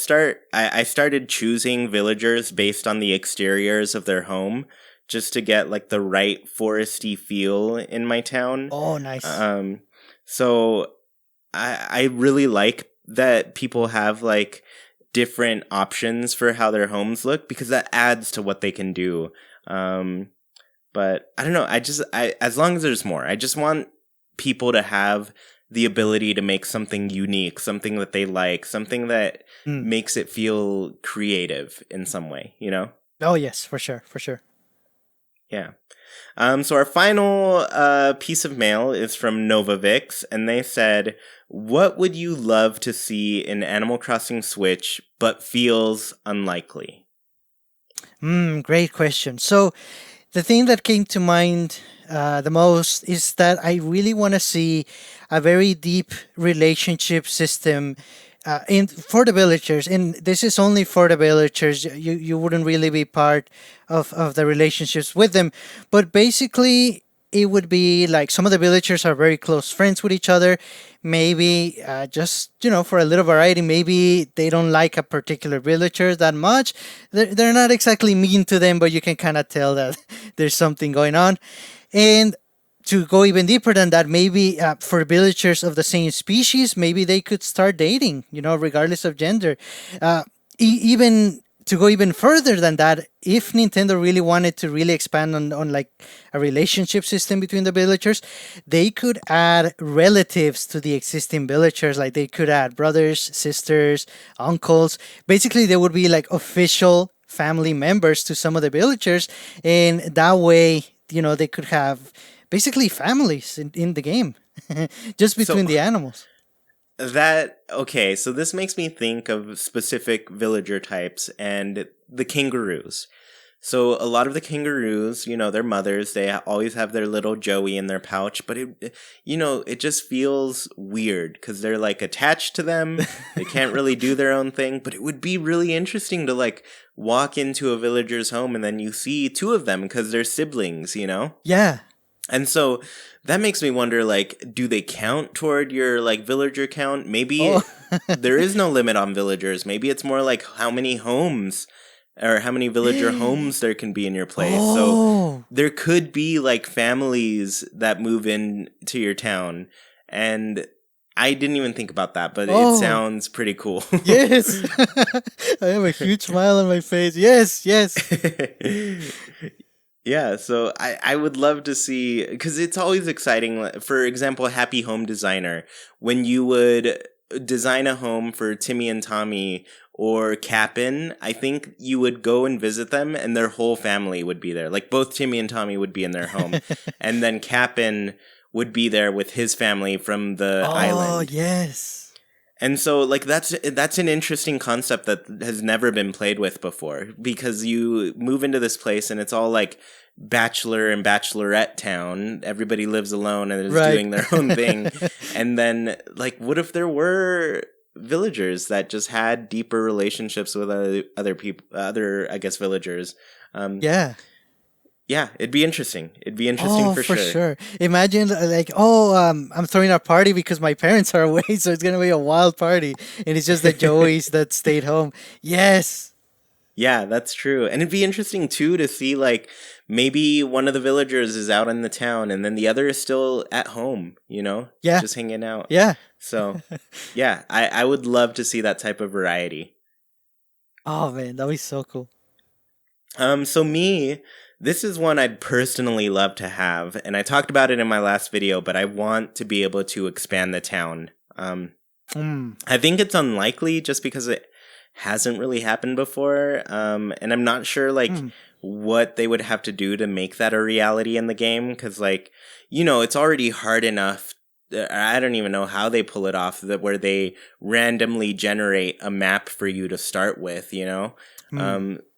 started choosing villagers based on the exteriors of their home just to get like the right foresty feel in my town. Oh, nice. So I really like that people have like different options for how their homes look because that adds to what they can do. But I don't know. I as long as there's more, I just want people to have the ability to make something unique, something that they like, something that makes it feel creative in some way, you know? Oh, yes, for sure. Yeah. So our final piece of mail is from Novavix, and they said, what would you love to see in Animal Crossing Switch, but feels unlikely? Great question. So the thing that came to mind the most is that I really want to see a very deep relationship system for the villagers, and this is only for the villagers. You wouldn't really be part of the relationships with them, but basically it would be like some of the villagers are very close friends with each other. Maybe just for a little variety, maybe they don't like a particular villager that much. They're not exactly mean to them, but you can kind of tell that there's something going on. And to go even deeper than that, maybe for villagers of the same species, maybe they could start dating, regardless of gender. Even to go even further than that, if Nintendo really wanted to really expand on like a relationship system between the villagers, they could add relatives to the existing villagers. Like they could add brothers, sisters, uncles. Basically, they would be like official family members to some of the villagers, and that way, they could have basically families in the game, just So between the animals. okay, so this makes me think of specific villager types and the kangaroos. So a lot of the kangaroos, their mothers, they always have their little Joey in their pouch, but it just feels weird because they're like attached to them. They can't really do their own thing, but it would be really interesting to like walk into a villager's home and then you see two of them because they're siblings. Yeah. And so that makes me wonder, like, do they count toward your, like, villager count? Maybe there is no limit on villagers. Maybe it's more like how many homes or how many villager homes there can be in your place. So there could be, like, families that move in to your town. And I didn't even think about that, but it sounds pretty cool. Yes. I have a huge smile on my face. Yes, yes. Yeah, so I would love to see, because it's always exciting. For example, Happy Home Designer, when you would design a home for Timmy and Tommy or Cap'n, I think you would go and visit them and their whole family would be there. Like both Timmy and Tommy would be in their home. And then Cap'n would be there with his family from the island. Oh, yes. And so, like, that's an interesting concept that has never been played with before, because you move into this place and it's all like bachelor and bachelorette town. Everybody lives alone and is doing their own thing. And then, like, what if there were villagers that just had deeper relationships with other people, I guess, villagers? Yeah, it'd be interesting. It'd be interesting for sure. Imagine like, I'm throwing a party because my parents are away, so it's gonna be a wild party, and it's just the Joeys that stayed home. Yes. Yeah, that's true. And it'd be interesting too to see like maybe one of the villagers is out in the town and then the other is still at home, Yeah. just hanging out. Yeah. So, yeah, I would love to see that type of variety. Oh man, that'd be so cool. So this is one I'd personally love to have, and I talked about it in my last video, but I want to be able to expand the town. I think it's unlikely just because it hasn't really happened before, and I'm not sure, like, what they would have to do to make that a reality in the game, because, like, it's already hard enough. I don't even know how they pull it off, where they randomly generate a map for you to start with,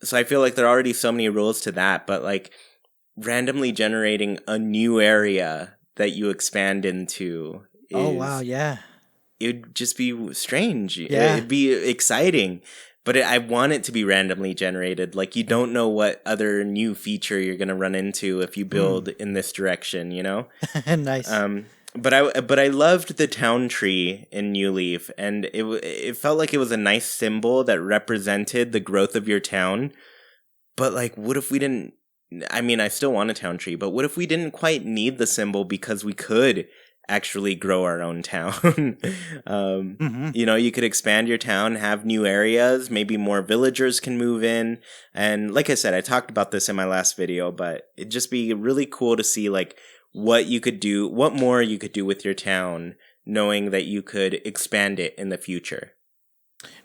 So I feel like there are already so many rules to that, but like randomly generating a new area that you expand into yeah. It'd just be strange. Yeah. It'd be exciting, but I want it to be randomly generated. Like you don't know what other new feature you're going to run into if you build in this direction, Nice. But I loved the town tree in New Leaf, and it felt like it was a nice symbol that represented the growth of your town. But like, what if we didn't? I mean, I still want a town tree, but what if we didn't quite need the symbol because we could actually grow our own town? You could expand your town, have new areas, maybe more villagers can move in, and like I said, I talked about this in my last video, but it'd just be really cool to see like what more you could do with your town, knowing that you could expand it in the future.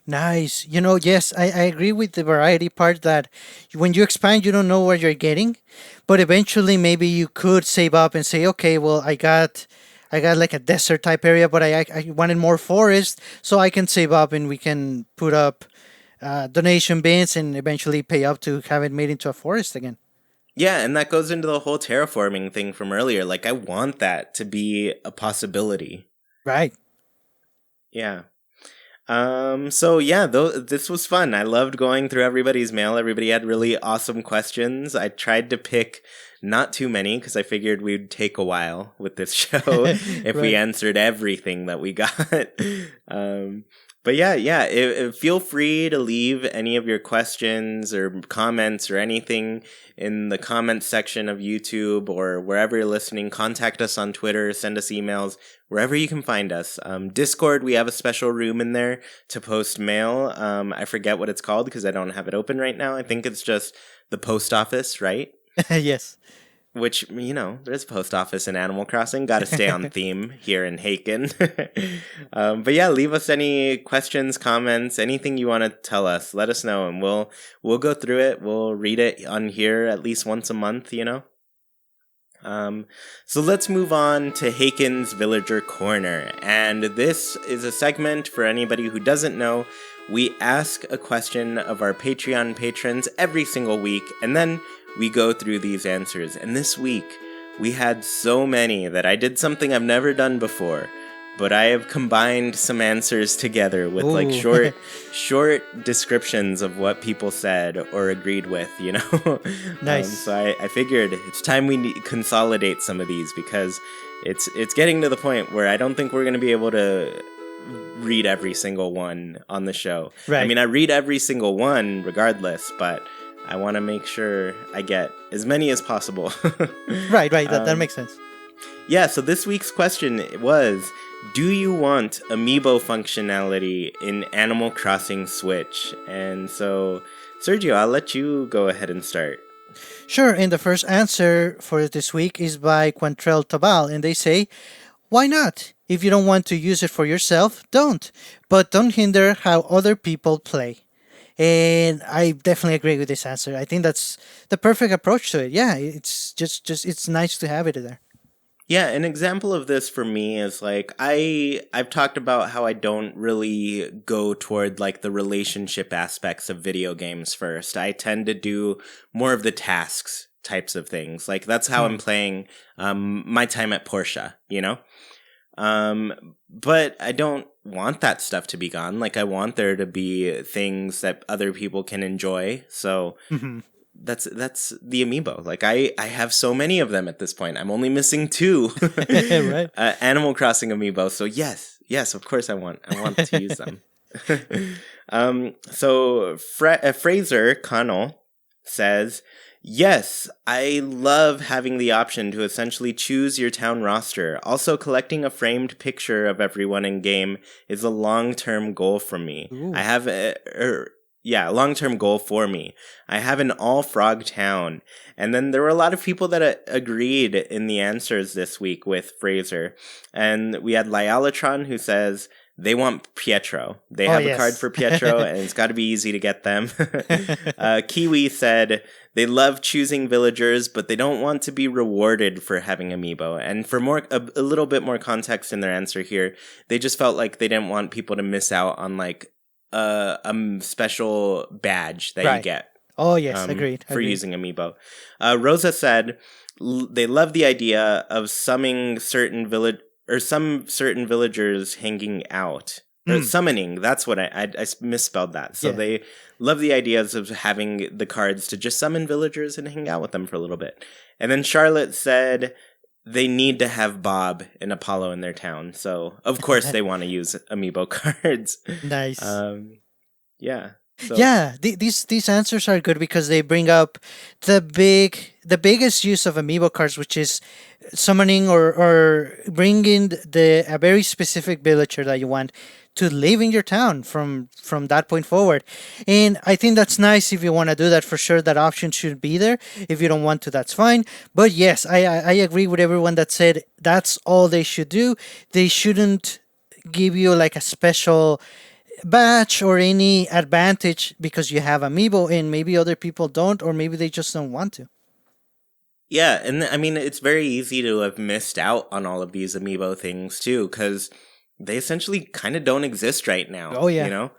Nice. Yes, I agree with the variety part that when you expand, you don't know what you're getting, but eventually maybe you could save up and say, okay, well, I got like a desert type area, but I wanted more forest, so I can save up and we can put up donation bins and eventually pay up to have it made into a forest again. Yeah, and that goes into the whole terraforming thing from earlier. Like, I want that to be a possibility. Right. Yeah. So yeah, this was fun. I loved going through everybody's mail. Everybody had really awesome questions. I tried to pick not too many because I figured we'd take a while with this show if we answered everything that we got. But yeah, feel free to leave any of your questions or comments or anything in the comments section of YouTube or wherever you're listening. Contact us on Twitter, send us emails, wherever you can find us. Discord, we have a special room in there to post mail. I forget what it's called because I don't have it open right now. I think it's just the post office, right? Yes. Which, there's a post office in Animal Crossing. Got to stay on theme here in Haken. But yeah, leave us any questions, comments, anything you want to tell us. Let us know, and we'll go through it. We'll read it on here at least once a month, So let's move on to Haken's Villager Corner. And this is a segment for anybody who doesn't know. We ask a question of our Patreon patrons every single week, and then we go through these answers. And this week, we had so many that I did something I've never done before. But I have combined some answers together with like short descriptions of what people said or agreed with, Nice. So I figured it's time we consolidate some of these because it's getting to the point where I don't think we're going to be able to read every single one on the show. Right. I mean, I read every single one regardless, but I want to make sure I get as many as possible. Right. That makes sense. Yeah, so this week's question was, do you want Amiibo functionality in Animal Crossing Switch? And so, Sergio, I'll let you go ahead and start. Sure, and the first answer for this week is by Quantrell Tabal, and they say, why not? If you don't want to use it for yourself, don't. But don't hinder how other people play. And I definitely agree with this answer. I think that's the perfect approach to it. Yeah, it's just it's nice to have it there. Yeah, an example of this for me is like I've talked about how I don't really go toward like the relationship aspects of video games first. I tend to do more of the tasks types of things. Like that's how I'm playing my time at Porsche, But I don't want that stuff to be gone. Like I want there to be things that other people can enjoy. So that's the Amiibo. Like I have so many of them at this point. I'm only missing 2 Right. Animal Crossing Amiibo. So yes, of course I want to use them. So Fraser Connell says, yes, I love having the option to essentially choose your town roster. Also, collecting a framed picture of everyone in game is a long-term goal for me. Ooh. I have a long-term goal for me. I have an all-frog town. And then there were a lot of people that agreed in the answers this week with Fraser. And we had Lyalatron who says they want Pietro. They have a card for Pietro, and it's got to be easy to get them. Kiwi said they love choosing villagers, but they don't want to be rewarded for having Amiibo. And for a little bit more context in their answer here, they just felt like they didn't want people to miss out on like a special badge that you get. Oh, yes, agreed. Using Amiibo. Rosa said they love the idea of some certain villagers hanging out. Or summoning, that's what I misspelled that. So they love the ideas of having the cards to just summon villagers and hang out with them for a little bit. And then Charlotte said they need to have Bob and Apollo in their town. So, of course, they want to use Amiibo cards. Nice. Yeah. So. Yeah, these answers are good because they bring up the biggest use of Amiibo cards, which is summoning or bringing a very specific villager that you want to live in your town from that point forward. And I think that's nice if you want to do that. For sure, that option should be there. If you don't want to, that's fine. But yes, I agree with everyone that said that's all they should do. They shouldn't give you like a special badge or any advantage because you have Amiibo and maybe other people don't, or maybe they just don't want to. Yeah, and I mean, it's very easy to have missed out on all of these Amiibo things too, because they essentially kind of don't exist right now. Oh yeah.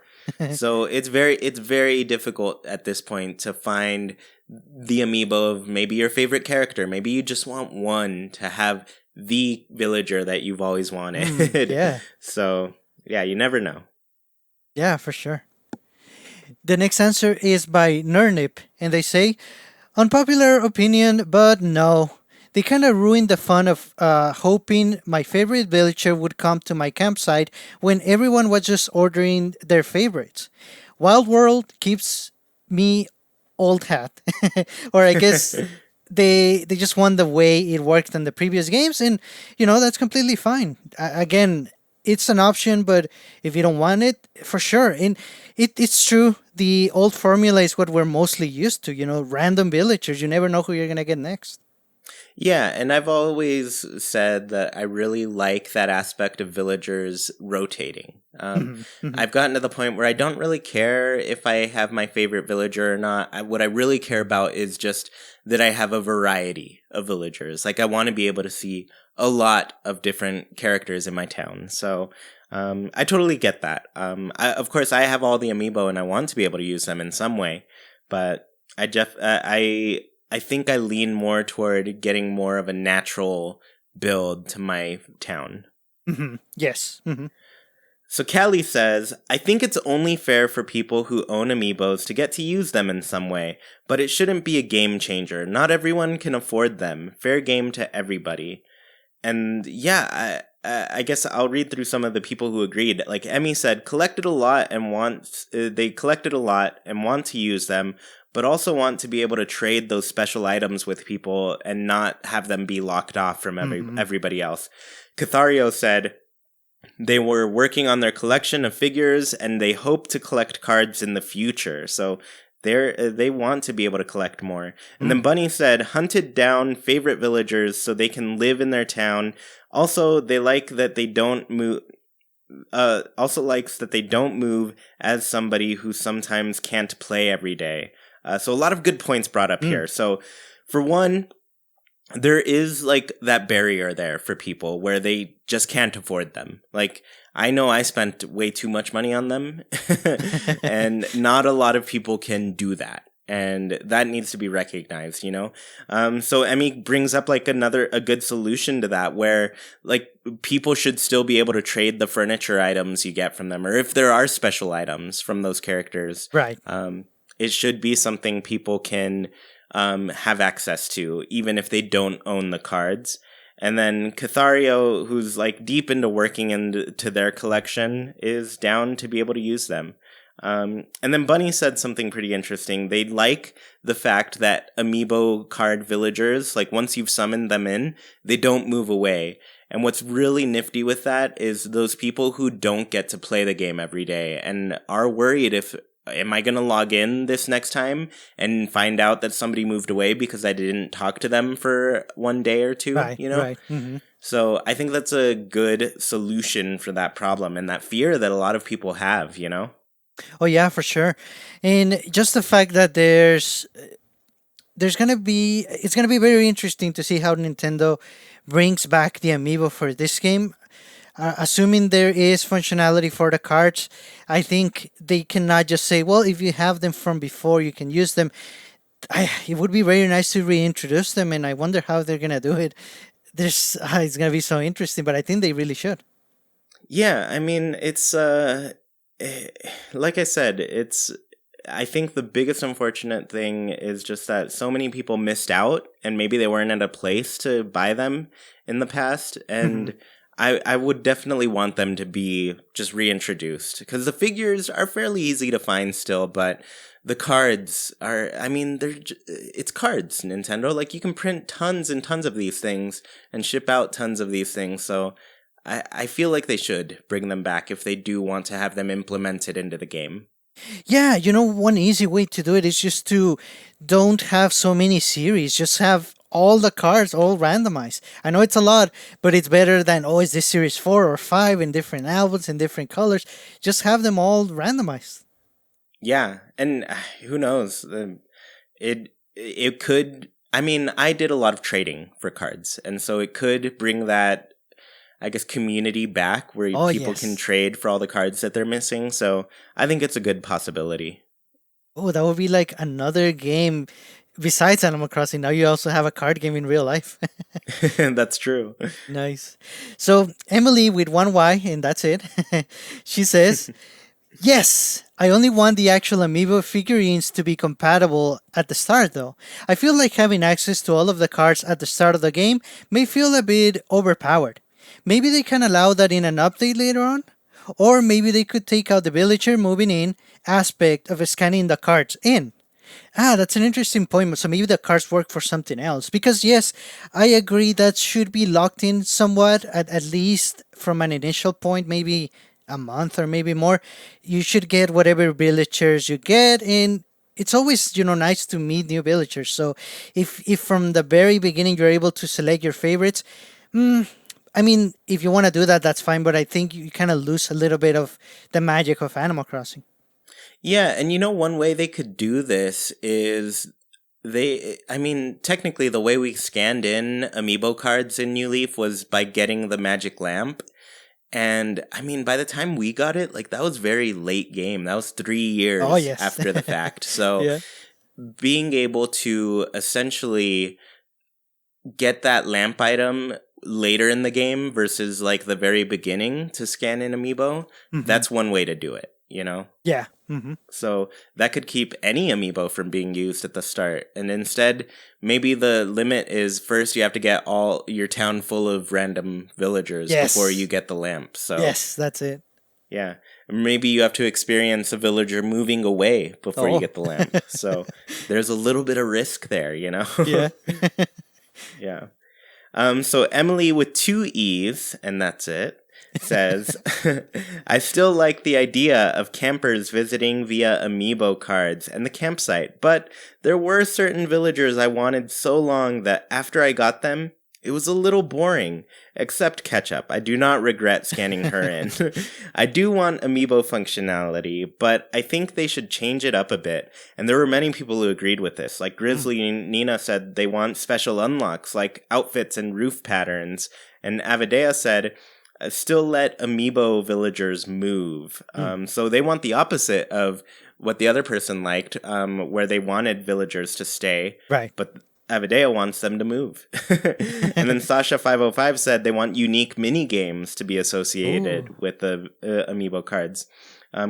So it's very difficult at this point to find the Amiibo of maybe your favorite character. Maybe you just want one to have the villager that you've always wanted. Yeah. So yeah, you never know. Yeah, for sure. The next answer is by Nernip, and they say, unpopular opinion, but no. they kind of ruined the fun of hoping my favorite villager would come to my campsite when everyone was just ordering their favorites. Wild World keeps me old hat, or I guess they just want the way it worked in the previous games, and that's completely fine. Again, it's an option, but if you don't want it, for sure. And it's true. The old formula is what we're mostly used to. Random villagers. You never know who you're gonna get next. Yeah, and I've always said that I really like that aspect of villagers rotating. Mhm, mhm. I've gotten to the point where I don't really care if I have my favorite villager or not. What I really care about is just that I have a variety of villagers. Like, I want to be able to see a lot of different characters in my town. So, I totally get that. Of course, I have all the amiibo and I want to be able to use them in some way, but I think I lean more toward getting more of a natural build to my town. Yes. So Callie says, I think it's only fair for people who own amiibos to get to use them in some way, but it shouldn't be a game changer. Not everyone can afford them. Fair game to everybody. And yeah, I guess I'll read through some of the people who agreed. Like Emmy said, they collected a lot and want to use them, but also want to be able to trade those special items with people and not have them be locked off from everybody else. Cathario said they were working on their collection of figures and they hope to collect cards in the future. So they want to be able to collect more. And then Bunny said, hunted down favorite villagers so they can live in their town. Also, they like that they don't move. Also likes that they don't move as somebody who sometimes can't play every day. So a lot of good points brought up here. So for one, there is like that barrier there for people where they just can't afford them. Like, I know I spent way too much money on them and not a lot of people can do that. And that needs to be recognized, So Emmy brings up like a good solution to that where like people should still be able to trade the furniture items you get from them, or if there are special items from those characters. Right. It should be something people can have access to, even if they don't own the cards. And then Cathario, who's like deep into working into their collection, is down to be able to use them. And then Bunny said something pretty interesting. They like the fact that amiibo card villagers, like once you've summoned them in, they don't move away. And what's really nifty with that is those people who don't get to play the game every day and are worried am I going to log in this next time and find out that somebody moved away because I didn't talk to them for one day or two, Right. Right. So I think that's a good solution for that problem and that fear that a lot of people have, Oh yeah, for sure. And just the fact that it's gonna be very interesting to see how Nintendo brings back the amiibo for this game. Assuming there is functionality for the cards, I think they cannot just say, well, if you have them from before, you can use them. It would be very nice to reintroduce them, and I wonder how they're going to do it. It's going to be so interesting, but I think they really should. Yeah, I mean, it's, like I said, I think the biggest unfortunate thing is just that so many people missed out, and maybe they weren't at a place to buy them in the past, and I would definitely want them to be just reintroduced because the figures are fairly easy to find still, but the cards are, I mean, it's cards, Nintendo. Like, you can print tons and tons of these things and ship out tons of these things. So I feel like they should bring them back if they do want to have them implemented into the game. Yeah, one easy way to do it is just to don't have so many series. Just have all the cards all randomized. I know it's a lot, but it's better than, is this series 4 or 5 in different albums in different colors. Just have them all randomized. Yeah, and who knows? It could. I mean, I did a lot of trading for cards, and so it could bring that, I guess, community back where people can trade for all the cards that they're missing. So I think it's a good possibility. Oh, that would be like another game besides Animal Crossing. Now you also have a card game in real life. That's true. Nice. So Emily with one Y, and that's it. She says, Yes, I only want the actual amiibo figurines to be compatible at the start though. I feel like having access to all of the cards at the start of the game may feel a bit overpowered. Maybe they can allow that in an update later on? Or maybe they could take out the villager moving in aspect of scanning the cards in. Ah, that's an interesting point. So maybe the cards work for something else. Because yes, I agree that should be locked in somewhat, at least from an initial point, maybe a month or maybe more. You should get whatever villagers you get, and it's always nice to meet new villagers. So if from the very beginning you're able to select your favorites, I mean, if you want to do that, that's fine. But I think you kind of lose a little bit of the magic of Animal Crossing. Yeah, and one way they could do this is I mean, technically the way we scanned in amiibo cards in New Leaf was by getting the magic lamp. And I mean, by the time we got it, like that was very late game. That was 3 Oh years yes, after the fact. So yeah. being able to essentially get that lamp item later in the game versus like the very beginning to scan in amiibo, Hmm. that's one way to do it. Yeah. Hmm. So that could keep any amiibo from being used at the start. And instead, maybe the limit is first you have to get all your town full of random villagers before you Yes. get the lamp. So Yes, that's it. yeah. Maybe you have to experience a villager moving away before you Oh. get the lamp. So there's a little bit of risk there. Yeah. Yeah. So Emily with 2 E's, and that's it, says, I still like the idea of campers visiting via amiibo cards and the campsite, but there were certain villagers I wanted so long that after I got them, it was a little boring. Except Ketchup. I do not regret scanning her in. I do want amiibo functionality, but I think they should change it up a bit. And there were many people who agreed with this. Like Grizzly and Nina said they want special unlocks like outfits and roof patterns. And Avidea said, still let amiibo villagers move. So they want the opposite of what the other person liked, where they wanted villagers to stay. Right. But Avidea wants them to move. And then Sasha505 said they want unique mini games to be associated Ooh. with the amiibo cards.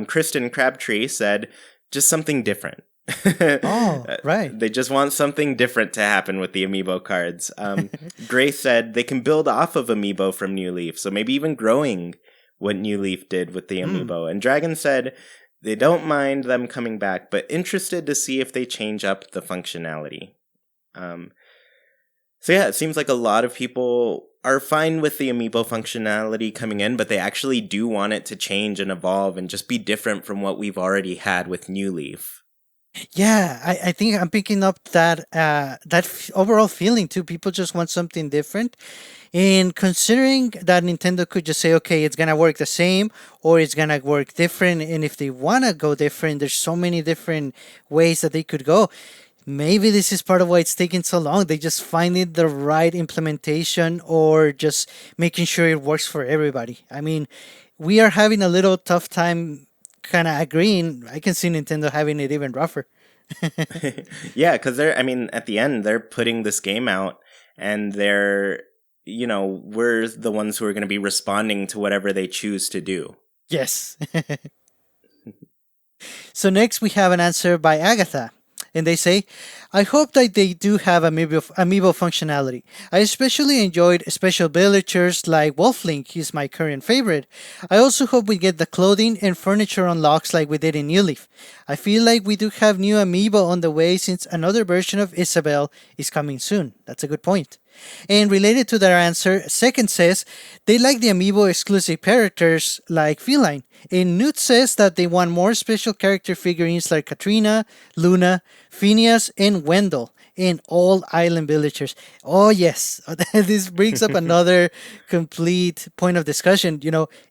Kristen Crabtree said just something different. Oh, right. They just want something different to happen with the amiibo cards. Grace said they can build off of amiibo from New Leaf, so maybe even growing what New Leaf did with the amiibo. And Dragon said they don't mind them coming back, but interested to see if they change up the functionality. So yeah, it seems like a lot of people are fine with the amiibo functionality coming in, but they actually do want it to change and evolve and just be different from what we've already had with New Leaf. Yeah, I think I'm picking up that overall feeling too. People just want something different, and considering that Nintendo could just say, okay, it's gonna work the same or it's gonna work different, and if they wanna go different, there's so many different ways that they could go. Maybe this is part of why it's taking so long. They just finding the right implementation or just making sure it works for everybody. I mean, we are having a little tough time kind of agreeing. I can see Nintendo having it even rougher. Yeah, because at the end, they're putting this game out and we're the ones who are going to be responding to whatever they choose to do. Yes. So next we have an answer by Agatha. And they say, I hope that they do have amiibo functionality. I especially enjoyed special villagers like Wolflink, he's my current favorite. I also hope we get the clothing and furniture unlocks like we did in New Leaf. I feel like we do have new amiibo on the way since another version of Isabel is coming soon. That's a good point. And related to their answer, Second says they like the amiibo exclusive characters like Feline. And Newt says that they want more special character figurines like Katrina, Luna, Phineas, and Wendell, and all island villagers. Oh, yes. This brings up another complete point of discussion.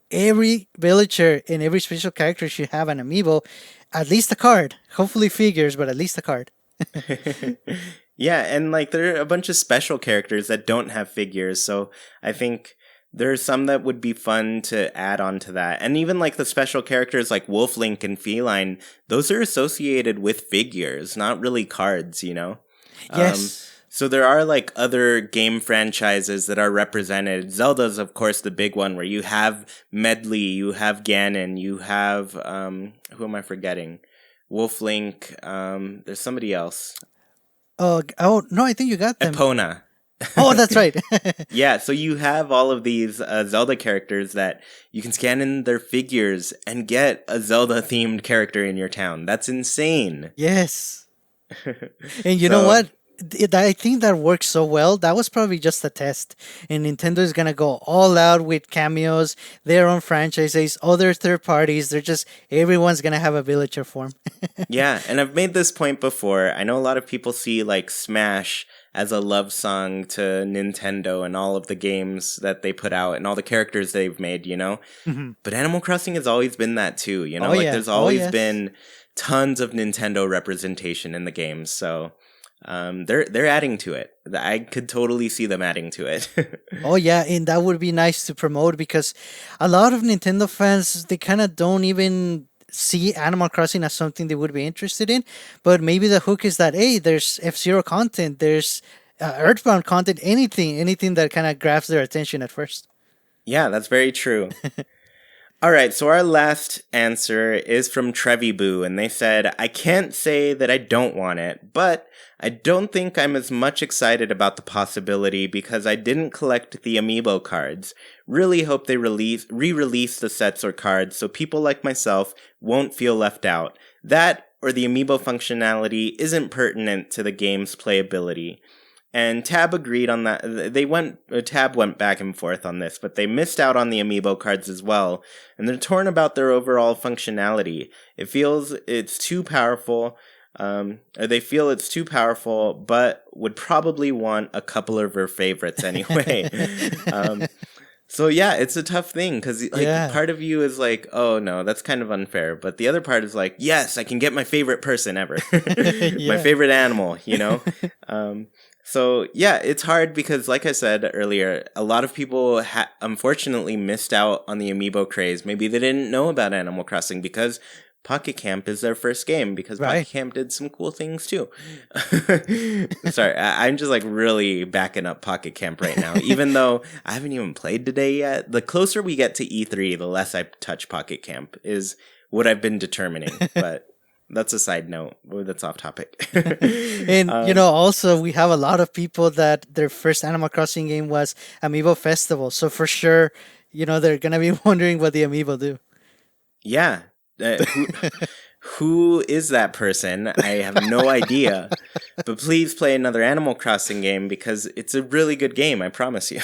Every villager and every special character should have an amiibo, at least a card. Hopefully figures, but at least a card. Yeah, and like there are a bunch of special characters that don't have figures, so I think there's some that would be fun to add on to that. And even like the special characters like Wolflink and Feline, those are associated with figures, not really cards. Um, Yes. So there are like other game franchises that are represented. Zelda's, of course, the big one where you have Medley, you have Ganon, you have, who am I forgetting? Wolf Link, there's somebody else. Oh, no, I think you got them. Epona. Oh, that's right. Yeah, so you have all of these Zelda characters that you can scan in their figures and get a Zelda-themed character in your town. That's insane. Yes. And you know what? I think that works so well. That was probably just a test. And Nintendo is going to go all out with cameos, their own franchises, other third parties. Everyone's going to have a villager form. Yeah, and I've made this point before. I know a lot of people see like Smash as a love song to Nintendo and all of the games that they put out and all the characters they've made, you know? Mm-hmm. But Animal Crossing has always been that too, you know? Oh, like yeah. there's always been tons of Nintendo representation in the games, so they're adding to it. I could totally see them adding to it. Oh yeah, and that would be nice to promote because a lot of Nintendo fans, they kind of don't even see Animal Crossing as something they would be interested in. But maybe the hook is that, hey, there's F-Zero content, there's Earthbound content, anything that kind of grabs their attention at first. Yeah, that's very true. All right, so our last answer is from Trevi Boo, and they said, I can't say that I don't want it, but I don't think I'm as much excited about the possibility because I didn't collect the Amiibo cards. Really hope they re-release the sets or cards so people like myself won't feel left out. That, or the Amiibo functionality isn't pertinent to the game's playability. And Tab agreed on that. Tab went back and forth on this, but they missed out on the Amiibo cards as well, and they're torn about their overall functionality. It feels it's too powerful, or they feel it's too powerful, but would probably want a couple of their favorites anyway. So yeah, it's a tough thing because part of you is like, oh no, that's kind of unfair, but the other part is like, yes, I can get my favorite person ever, my favorite animal, you know. So yeah, it's hard because, like I said earlier, a lot of people unfortunately missed out on the Amiibo craze. Maybe they didn't know about Animal Crossing because Pocket Camp is their first game, because Pocket Camp did some cool things too. Sorry, I'm just like really backing up Pocket Camp right now, even though I haven't even played today yet. The closer we get to E3, the less I touch Pocket Camp is what I've been determining, but... That's a side note. That's off topic. And, also we have a lot of people that their first Animal Crossing game was Amiibo Festival. So for sure, they're going to be wondering what the Amiibo do. Yeah. Who is that person? I have no idea. But please play another Animal Crossing game because it's a really good game, I promise you.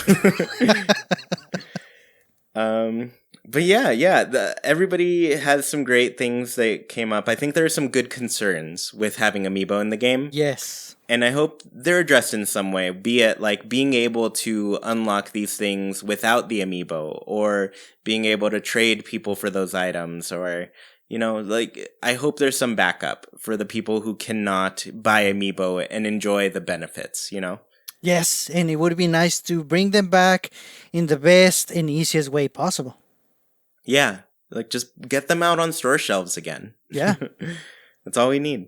But everybody has some great things that came up. I think there are some good concerns with having Amiibo in the game. Yes. And I hope they're addressed in some way, be it like being able to unlock these things without the Amiibo, or being able to trade people for those items, or, I hope there's some backup for the people who cannot buy Amiibo and enjoy the benefits, Yes, and it would be nice to bring them back in the best and easiest way possible. Yeah, like just get them out on store shelves again. Yeah. That's all we need.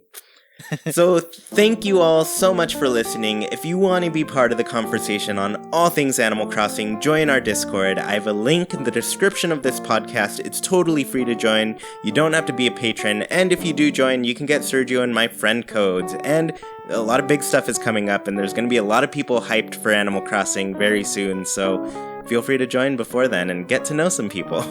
So thank you all so much for listening. If you want to be part of the conversation on all things Animal Crossing, join our Discord. I have a link in the description of this podcast. It's totally free to join. You don't have to be a patron. And if you do join, you can get Sergio and my friend codes. And a lot of big stuff is coming up, and there's going to be a lot of people hyped for Animal Crossing very soon. So feel free to join before then and get to know some people.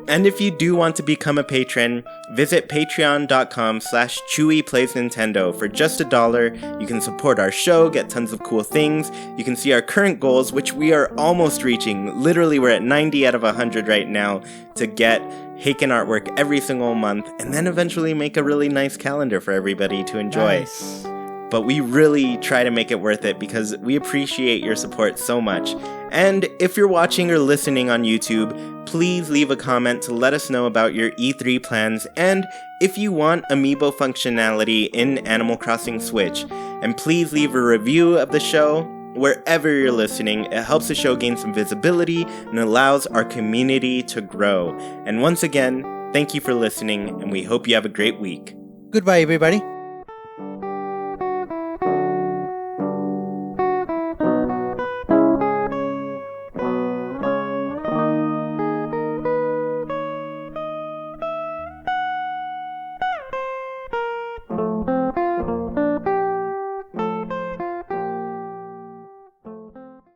And if you do want to become a patron, visit patreon.com/ChewyPlaysNintendo. For just $1, you can support our show, get tons of cool things. You can see our current goals, which we are almost reaching. Literally, we're at 90 out of 100 right now to get Haken artwork every single month, and then eventually make a really nice calendar for everybody to enjoy. Nice. But we really try to make it worth it because we appreciate your support so much. And if you're watching or listening on YouTube, please leave a comment to let us know about your E3 plans and if you want Amiibo functionality in Animal Crossing Switch. And please leave a review of the show wherever you're listening. It helps the show gain some visibility and allows our community to grow. And once again, thank you for listening, and we hope you have a great week. Goodbye, everybody.